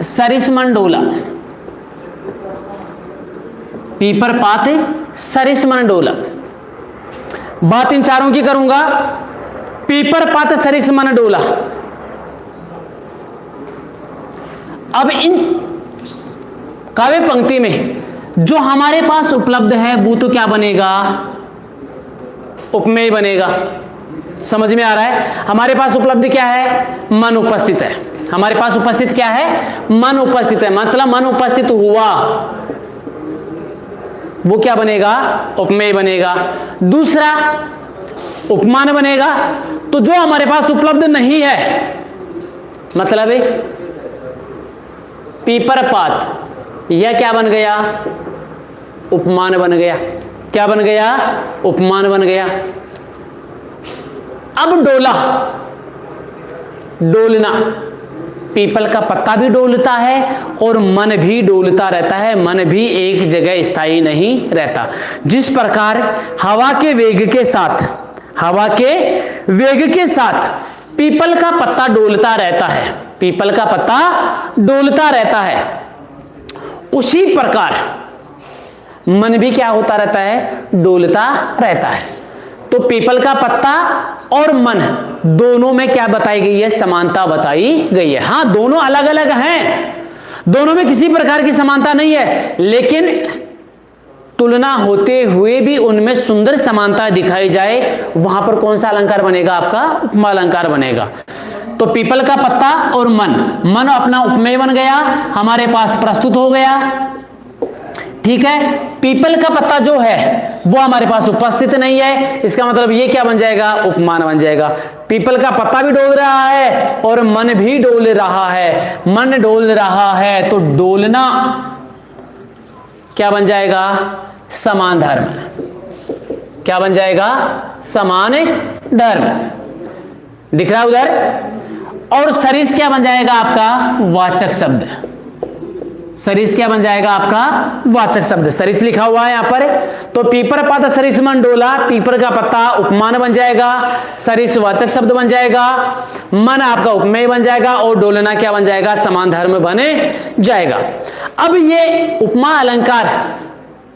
सरिसमन डोला, पीपर पात सरिसमन डोला। बात इन चारों की करूंगा। पीपर पात सरिसमन डोला। अब इन काव्य पंक्ति में जो हमारे पास उपलब्ध है वो तो क्या बनेगा? उपमेय बनेगा। समझ में आ रहा है? हमारे पास उपलब्ध क्या है? मन उपस्थित है। हमारे पास उपस्थित क्या है? मन उपस्थित है, मतलब मन उपस्थित हुआ, वो क्या बनेगा? उपमेय बनेगा। दूसरा उपमान बनेगा। तो जो हमारे पास उपलब्ध नहीं है, मतलब पीपर पात, यह क्या बन गया? उपमान बन गया। क्या बन गया? उपमान बन गया। अब डोला, डोलना, पीपल का पत्ता भी डोलता है और मन भी डोलता रहता है। मन भी एक जगह स्थायी नहीं रहता। जिस प्रकार हवा के वेग के साथ, हवा के वेग के साथ पीपल का पत्ता डोलता रहता है, पीपल का पत्ता डोलता रहता है, उसी प्रकार मन भी क्या होता रहता है? डोलता रहता है। तो पीपल का पत्ता और मन दोनों में क्या बताई गई है? समानता बताई गई है। हां, दोनों अलग अलग हैं, दोनों में किसी प्रकार की समानता नहीं है, लेकिन तुलना होते हुए भी उनमें सुंदर समानता दिखाई जाए, वहां पर कौन सा अलंकार बनेगा? आपका उपमा अलंकार बनेगा। तो पीपल का पत्ता और मन, मन अपना उपमेय बन गया, हमारे पास प्रस्तुत हो गया। ठीक है, पीपल का पत्ता जो है वो हमारे पास उपस्थित नहीं है, इसका मतलब ये क्या बन जाएगा? उपमान बन जाएगा। पीपल का पत्ता भी डोल रहा है और मन भी डोल रहा है। मन डोल रहा है तो डोलना क्या बन जाएगा? समान धर्म। क्या बन जाएगा? समान धर्म। दिख रहा है उधर? और सरिस क्या बन जाएगा आपका? वाचक शब्द। सरिस क्या बन जाएगा आपका? वाचक शब्द। सरिस लिखा हुआ है यहां पर, तो पीपर पात सरिसमन डोला, पीपर का पत्ता उपमान बन जाएगा, सरिस वाचक शब्द बन जाएगा, मन आपका उपमेय बन जाएगा और डोलना क्या बन जाएगा? समान धर्म बने जाएगा। अब ये उपमा अलंकार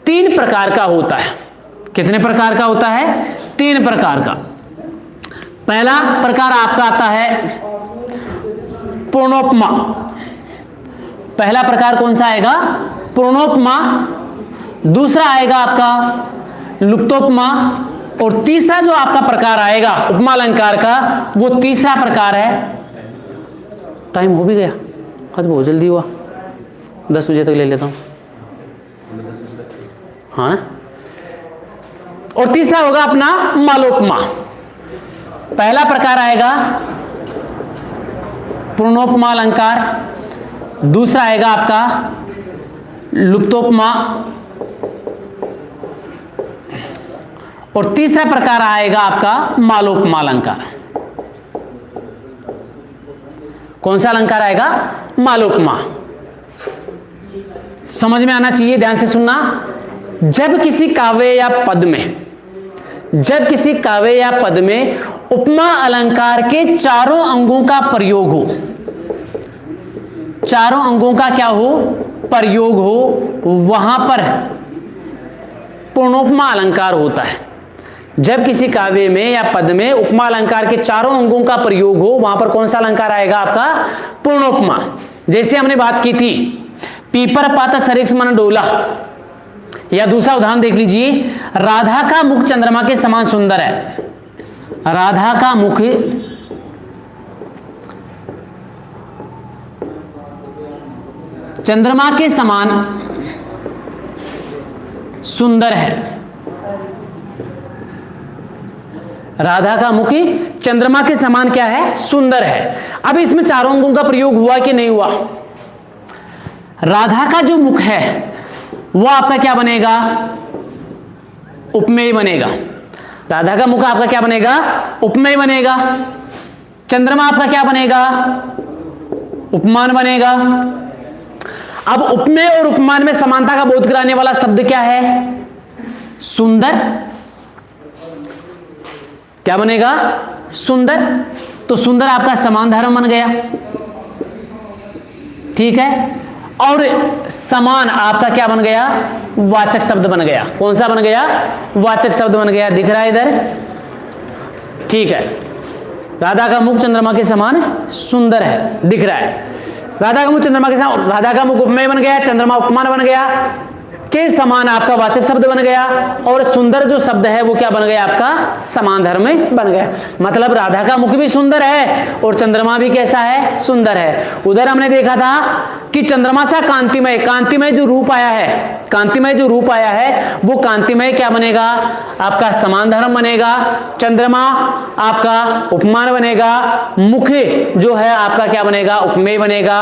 3 प्रकार का होता है। कितने प्रकार का होता है? 3 प्रकार का। पहला प्रकार आपका आता है पूर्णोपमा। पहला प्रकार कौन सा आएगा? पूर्णोपमा। दूसरा आएगा आपका लुप्तोपमा। और तीसरा जो आपका प्रकार आएगा उपमा अलंकार का, वो तीसरा प्रकार है, टाइम हो भी गया, आज बहुत जल्दी हुआ, 10 बजे तक ले लेता हूं, हाँ ना। और तीसरा होगा अपना मालोपमा। पहला प्रकार आएगा पूर्णोपमा अलंकार, दूसरा आएगा आपका लुप्तोपमा और तीसरा प्रकार आएगा आपका मालोपमा अलंकार। कौन सा अलंकार आएगा? मालोपमा। समझ में आना चाहिए, ध्यान से सुनना। जब किसी काव्य या पद में, जब किसी काव्य या पद में उपमा अलंकार के चारों अंगों का प्रयोग हो, चारों अंगों का क्या हो? प्रयोग हो, वहां पर पूर्णोपमा अलंकार होता है। जब किसी काव्य में या पद में उपमा अलंकार के चारों अंगों का प्रयोग हो, वहां पर कौन सा अलंकार आएगा आपका? पूर्णोपमा। जैसे हमने बात की थी पीपर पात सरिसमन डोला, या दूसरा उदाहरण देख लीजिए, राधा का मुख चंद्रमा के समान सुंदर है। राधा का मुख चंद्रमा के समान सुंदर है। राधा का मुख चंद्रमा के समान क्या है? सुंदर है। अब इसमें चारों अंगों का प्रयोग हुआ कि नहीं हुआ? राधा का जो मुख है वो आपका क्या बनेगा? उपमेय बनेगा। राधा का मुख आपका क्या बनेगा? उपमेय बनेगा। चंद्रमा आपका क्या बनेगा? उपमान बनेगा। अब उपमेय और उपमान में समानता का बोध कराने वाला शब्द क्या है? सुंदर। क्या बनेगा? सुंदर। तो सुंदर आपका समान धर्म बन गया, ठीक है। और समान आपका क्या बन गया? वाचक शब्द बन गया। कौन सा बन गया? वाचक शब्द बन गया। दिख रहा है इधर? ठीक है। राधा का मुख चंद्रमा के समान सुंदर है, दिख रहा है। राधा का मुख चंद्रमा के समान, राधा का मुख उपमेय बन गया, चंद्रमा उपमान बन गया, के समान आपका वाचक शब्द बन गया, और सुंदर जो शब्द है वो क्या बन गया? आपका समान धर्म में बन गया। मतलब राधा का मुख भी सुंदर है और चंद्रमा भी कैसा है? सुंदर है। उधर हमने देखा था कि चंद्रमा सा कांतिमय, कांतिमय जो रूप आया है, कांतिमय जो रूप आया है वो कांतिमय क्या बनेगा? आपका समान धर्म बनेगा। चंद्रमा आपका उपमान बनेगा। मुख जो है आपका क्या बनेगा? उपमेय बनेगा,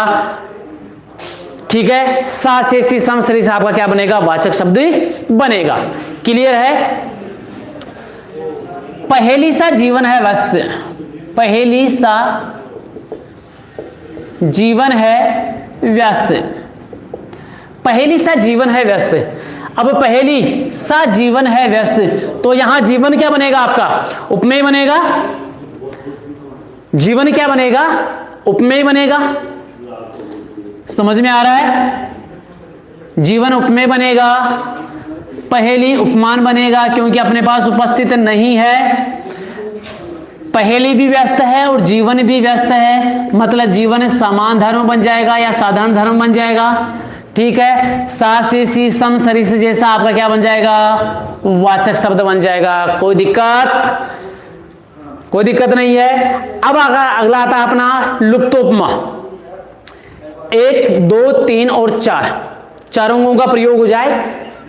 ठीक है। सा से सी सम सरी से आपका क्या बनेगा? वाचक शब्द बनेगा। क्लियर है? पहेली सा जीवन है व्यस्त, पहेली सा जीवन है व्यस्त, पहेली सा जीवन है व्यस्त। अब पहेली सा जीवन है व्यस्त, तो यहां जीवन क्या बनेगा? आपका उपमेय बनेगा। जीवन क्या बनेगा? उपमेय बनेगा। समझ में आ रहा है? जीवन उपमेय बनेगा, पहेली उपमान बनेगा, क्योंकि अपने पास उपस्थित नहीं है। पहेली भी व्यस्त है और जीवन भी व्यस्त है, मतलब जीवन समान धर्म बन जाएगा या साधारण धर्म बन जाएगा, ठीक है। सा से सी सम सरी से जैसा आपका क्या बन जाएगा? वाचक शब्द बन जाएगा। कोई दिक्कत? कोई दिक्कत नहीं है। अब अगला आता है अपना लुप्तोपमा। 1, 2, 3 और 4 चारों अंगों का प्रयोग हो जाए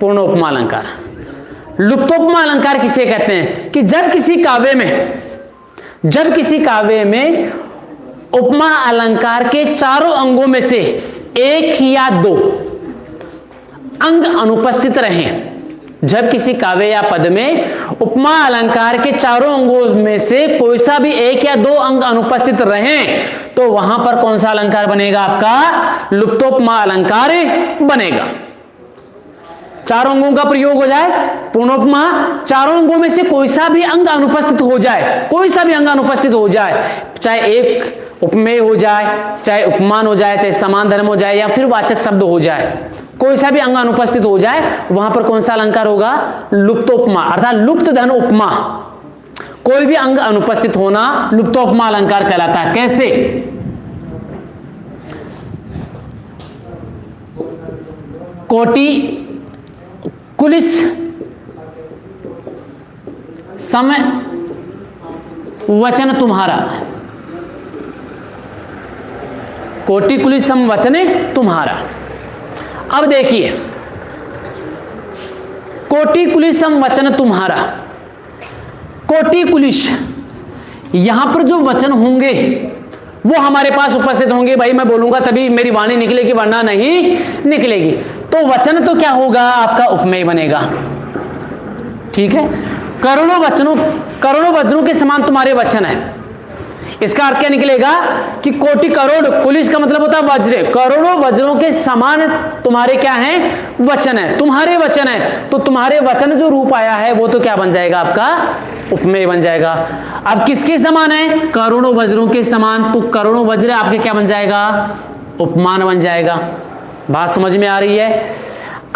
पूर्णोपमा अलंकार। लुप्तोपमा अलंकार किसे कहते हैं? कि जब किसी काव्य में उपमा अलंकार के चारों अंगों में से एक या दो अंग अनुपस्थित रहें। जब किसी काव्य या पद में उपमा अलंकार के चारों अंगों में से कोई सा भी एक या दो अंग अनुपस्थित रहें, तो वहां पर कौन सा अलंकार बनेगा? आपका लुप्तोपमा अलंकार बनेगा। चारों अंगों का प्रयोग हो जाए पूर्णोपमा, चारों अंगों में से कोई सा भी अंग अनुपस्थित हो जाए, कोई सा भी अंग अनुपस्थित हो जाए, चाहे एक उपमेय हो जाए, चाहे उपमान हो जाए, चाहे समान धर्म हो जाए, या फिर वाचक शब्द हो जाए, कोई सा भी अंग अनुपस्थित हो जाए, वहां पर कौन सा अलंकार होगा? लुप्तोपमा, अर्थात लुप्त धन उपमा। कोई भी अंग अनुपस्थित होना लुप्तोपमा अलंकार कहलाता है। कैसे? कोटि कुलिस सम वचन तुम्हारा, कोटि कुलिस सम वचन तुम्हारा। अब देखिए, कोटि कुलिस सम वचन तुम्हारा, कोटि कुलिश, यहां पर जो वचन होंगे वो हमारे पास उपस्थित होंगे। भाई मैं बोलूंगा तभी मेरी वाणी निकलेगी, वरना नहीं निकलेगी। तो वचन तो क्या होगा? आपका उपमेय बनेगा, ठीक है। करोड़ों वचनों के समान तुम्हारे वचन है। इसका अर्थ क्या निकलेगा? कि कोटि करोड़, पुलिस का मतलब होता है वज्र, करोड़ों वज्रों के समान तुम्हारे क्या हैं? वचन है, तुम्हारे वचन है। तो तुम्हारे वचन जो रूप आया है वो तो क्या बन जाएगा? आपका उपमेय बन जाएगा। अब किसके समान है? करोड़ों वज्रों के समान, तो करोड़ों वज्र आपके क्या बन जाएगा? उपमान बन जाएगा। बात समझ में आ रही है?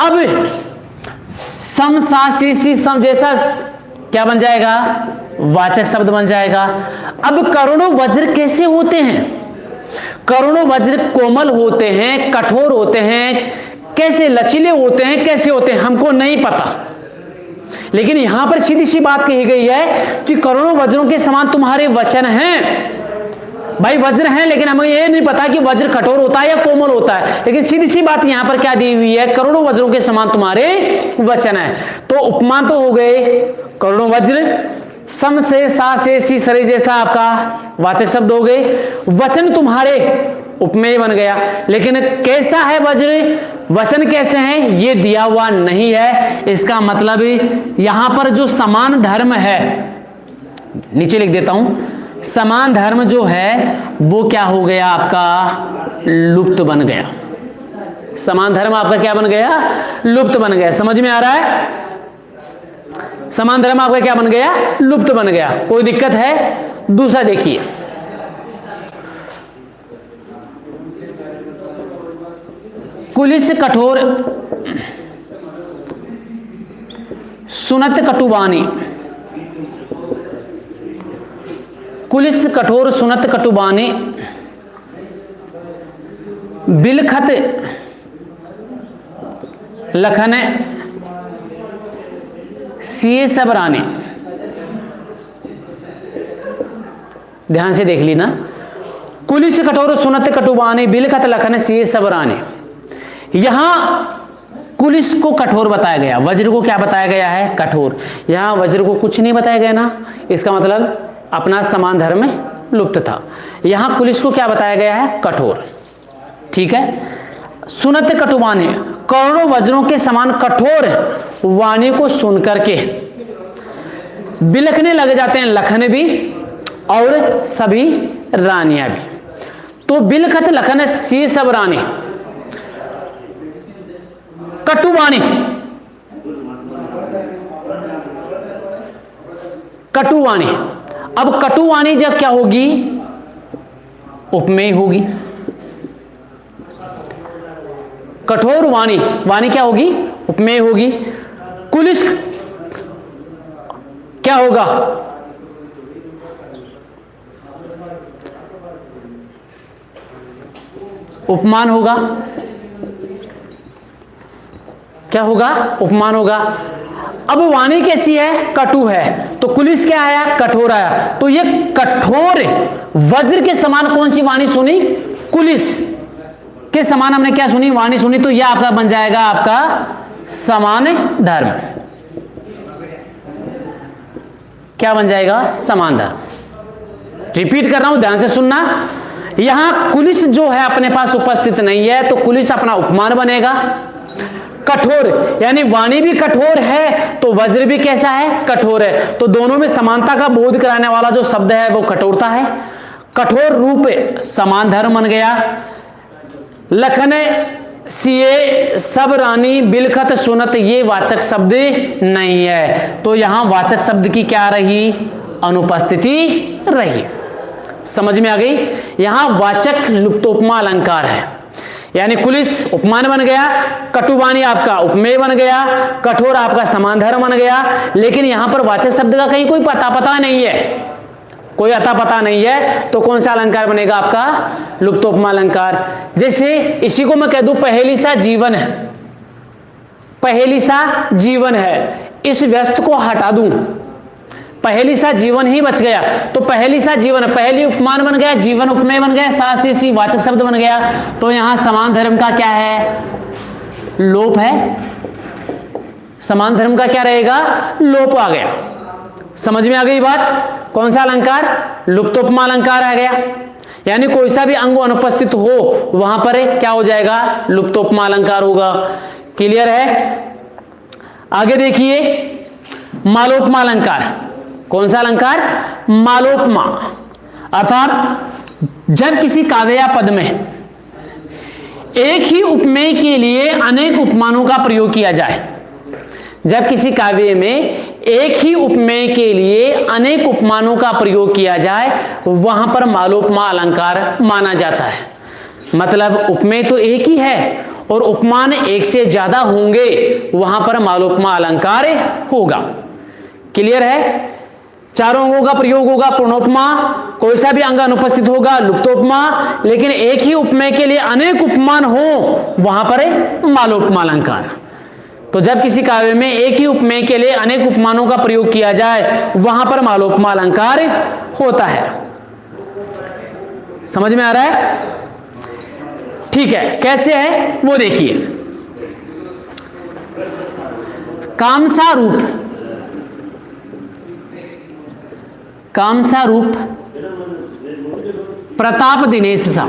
अब सम सा सी सम जैसा क्या बन जाएगा? वाचक शब्द बन जाएगा। अब करोड़ों वज्र कैसे होते हैं? करोड़ों वज्र कोमल होते हैं, कठोर होते हैं, कैसे लचीले होते हैं, कैसे होते हैं हमको नहीं पता, लेकिन यहां पर सीधी सी बात कही गई है कि करोड़ों वज्रों के समान तुम्हारे वचन हैं। भाई वज्र हैं, लेकिन हमें यह नहीं पता कि वज्र कठोर होता है या कोमल होता है, लेकिन सीधी सी बात यहां पर क्या दी हुई है? करोड़ों वज्रों के समान तुम्हारे वचन है। तो उपमान तो हो गए करोड़ों वज्र, सम से, सा से, सी सरे जैसा आपका वाचक शब्द हो गए। वचन तुम्हारे उपमेय बन गया, लेकिन कैसा है वज्र, वचन कैसे हैं ये दिया हुआ नहीं है। इसका मतलब यहां पर जो समान धर्म है, नीचे लिख देता हूं, समान धर्म जो है वो क्या हो गया आपका, लुप्त बन गया। समान धर्म आपका क्या बन गया, लुप्त बन गया। समझ में आ रहा है? समान धर्म आपका क्या बन गया, लुप्त बन गया। कोई दिक्कत है? दूसरा देखिए, कुलिस कठोर सुनत कटुबानी, कुलिस कठोर सुनत कटुबानी, बिलखत लखन सिए सबराने। ध्यान से देख ली ना, कुलिस कठोर सुनत कटुबानी, बिलखत लखन सिए सबराने। यहां कुलिस को कठोर बताया गया, वज्र को क्या बताया गया है, कठोर। यहां वज्र को कुछ नहीं बताया गया ना, इसका मतलब अपना समान धर्म लुप्त था। यहां कुलिस को क्या बताया गया है, कठोर। ठीक है। सुनत कटुबानी, करोड़ों वज्रों के समान कठोर वाणी को सुनकर के बिलखने लग जाते हैं लखन भी और सभी रानियां भी। तो बिलखत लखन सी सब रानी, कटुवाणी, कटुवाणी। अब कटुवाणी जब क्या होगी, उपमेय होगी। कठोर वाणी, वाणी क्या होगी, उपमेय होगी। कुलिस क्या होगा, उपमान होगा। क्या होगा, उपमान होगा। अब वाणी कैसी है, कटु है, तो कुलिस क्या आया, कठोर आया। तो ये कठोर वज्र के समान कौन सी वाणी सुनी, कुलिस के समान हमने क्या सुनी, वाणी सुनी। तो यह आपका बन जाएगा आपका समान धर्म। क्या बन जाएगा, समान धर्म। रिपीट कर रहा हूं, ध्यान से सुनना। यहां कुलिस जो है अपने पास उपस्थित नहीं है, तो कुलिस अपना उपमान बनेगा। कठोर यानी वाणी भी कठोर है तो वज्र भी कैसा है, कठोर है। तो दोनों में समानता का बोध कराने वाला जो शब्द है वो कठोरता है। कठोर रूप समान धर्म बन गया। लखन सिए सब रानी बिलखत सुनत ये वाचक शब्द नहीं है, तो यहां वाचक शब्द की क्या रही, अनुपस्थिति रही। समझ में आ गई। यहां वाचक लुप्तोपमा अलंकार है, यानी कुलिस उपमान बन गया, कटुवाणी आपका उपमेय बन गया, कठोर आपका समान धर्म बन गया। लेकिन यहां पर वाचक शब्द का कहीं कोई पता नहीं है, कोई अता पता नहीं है, तो कौन सा अलंकार बनेगा आपका, लुप्तोपमा अलंकार। जैसे इसी को मैं कह दूं पहेली सा जीवन है, पहेली सा जीवन है, इस व्यस्त को हटा दूं, पहेली सा जीवन ही बच गया। तो पहेली सा जीवन, पहेली उपमान बन गया, जीवन उपमेय बन गया, सा से सी वाचक शब्द बन गया। तो यहां समान धर्म का क्या है, लोप है। समान धर्म का क्या रहेगा, लोप आ गया। समझ में आ गई बात। कौन सा अलंकार, लुप्तोपमा अलंकार आ गया। यानी कोई सा भी अंग अनुपस्थित हो वहां पर क्या हो जाएगा, लुप्तोपमा अलंकार होगा। क्लियर है। आगे देखिए, मालोपमा अलंकार। कौन सा अलंकार, मालोपमा। अर्थात जब किसी काव्य या पद में एक ही उपमेय के लिए अनेक उपमानों का प्रयोग किया जाए, जब किसी काव्य में एक ही उपमेय के लिए अनेक उपमानों का प्रयोग किया जाए वहां पर मालोपमा अलंकार माना जाता है। मतलब उपमेय तो एक ही है और उपमान एक से ज्यादा होंगे, वहां पर मालोपमा अलंकार होगा। क्लियर है। चारों अंगों का प्रयोग होगा, पूर्णोपमा, कोई सा भी अंग अनुपस्थित होगा, लुप्तोपमा। लेकिन एक ही उपमेय के लिए अनेक उपमान हो वहां पर मालोपमा अलंकार। तो जब किसी काव्य में एक ही उपमेय के लिए अनेक उपमानों का प्रयोग किया जाए वहां पर मालोपमा अलंकार होता है। समझ में आ रहा है। ठीक है, कैसे है वो देखिए। कामसा रूप, कामसा रूप प्रताप दिनेश सा,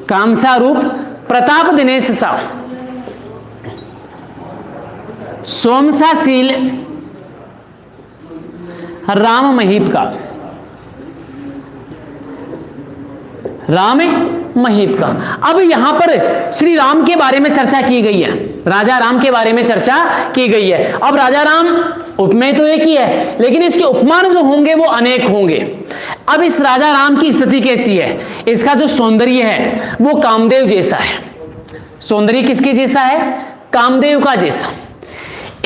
कामसा रूप प्रताप दिनेश सा, सोमसाशील राम महीप का, राम महीप का। अब यहां पर श्री राम के बारे में चर्चा की गई है, राजा राम के बारे में चर्चा की गई है। अब राजा राम उपमेय तो एक ही है, लेकिन इसके उपमान जो होंगे वो अनेक होंगे। अब इस राजा राम की स्थिति कैसी है? इसका जो सौंदर्य है वो कामदेव जैसा है। सौंदर्य किसके जैसा है? कामदेव का जैसा।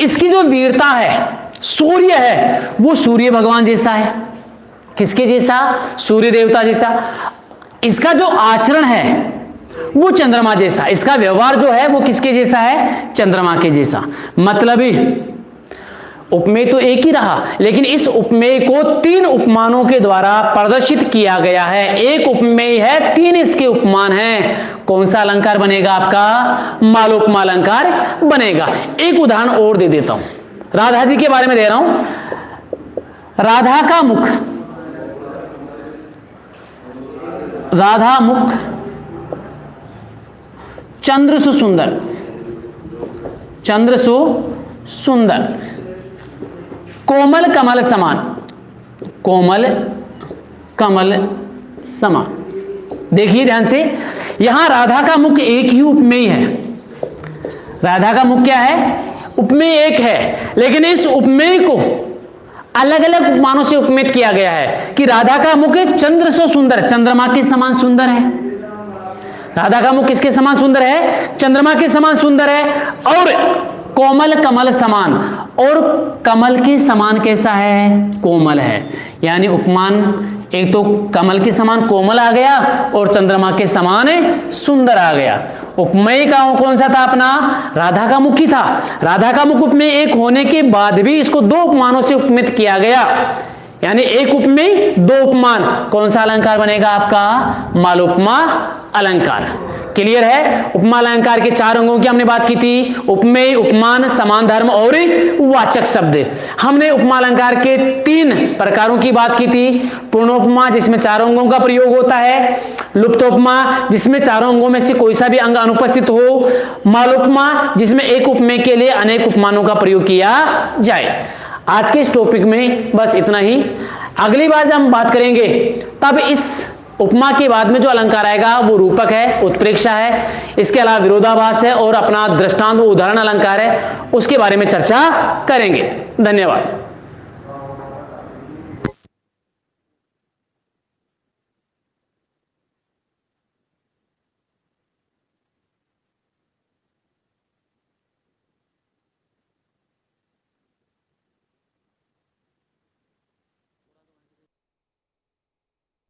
इसकी जो वीरता है, सूर्य है, वो सूर्य भगवान जैसा है। किसके जैसा? सूर्य देवता जैसा। इसका जो आचरण है वो चंद्रमा जैसा। इसका व्यवहार जो है वो किसके जैसा है? चंद्रमा के जैसा। मतलब उपमेय तो एक ही रहा, लेकिन इस उपमेय को 3 उपमानों के द्वारा प्रदर्शित किया गया है। एक उपमेय है, 3 इसके उपमान हैं। कौन सा अलंकार बनेगा आपका? मालोपमा अलंकार बनेगा। एक उदाहरण और दे देता हूं, राधा जी के बारे में दे रहा हूं। राधा का मुख, राधा मुख चंद्र सु सुंदर, चंद्र सु सुंदर, कोमल कमल समान, कोमल कमल समान। देखिए ध्यान से, यहां राधा का मुख एक ही उपमेय है। राधा का मुख क्या है? उपमेय एक है, लेकिन इस उपमेय को अलग अलग उपमानों से उपमित किया गया है कि राधा का मुख चंद्र सो सुंदर, चंद्रमा के समान सुंदर है। राधा का मुख किसके समान सुंदर है? चंद्रमा के समान सुंदर है। और कोमल कमल समान, और कमल के समान कैसा है? कोमल है। यानी उपमान एक तो कमल के समान कोमल आ गया और चंद्रमा के समान सुंदर आ गया। उपमेय का कौन सा था अपना? राधा का मुख ही था। राधा का मुख उपमेय एक होने के बाद भी इसको 2 उपमानों से उपमित किया गया। यानी एक उपमेय 2 उपमान। कौन सा अलंकार बनेगा आपका? मालोपमा अलंकार। क्लियर है? उपमा अलंकार के 4 अंगों की हमने बात की थी, उपमेय, उपमान, समान धर्म और वाचक शब्द। हमने उपमा अलंकार के 3 प्रकारों की बात की थी। पूर्णोपमा जिसमें 4 अंगों का प्रयोग होता है, लुप्तोपमा जिसमें 4 अंगों में से कोई सा भी अंग अनुपस्थित हो, मालोपमा जिसमें एक उपमेय के लिए अनेक उपमानों का प्रयोग किया जाए। आज के इस टॉपिक में बस इतना ही। अगली बार जब हम बात करेंगे तब इस उपमा के बाद में जो अलंकार आएगा वो रूपक है, उत्प्रेक्षा है, इसके अलावा विरोधाभास है और अपना दृष्टांत उदाहरण अलंकार है, उसके बारे में चर्चा करेंगे। धन्यवाद।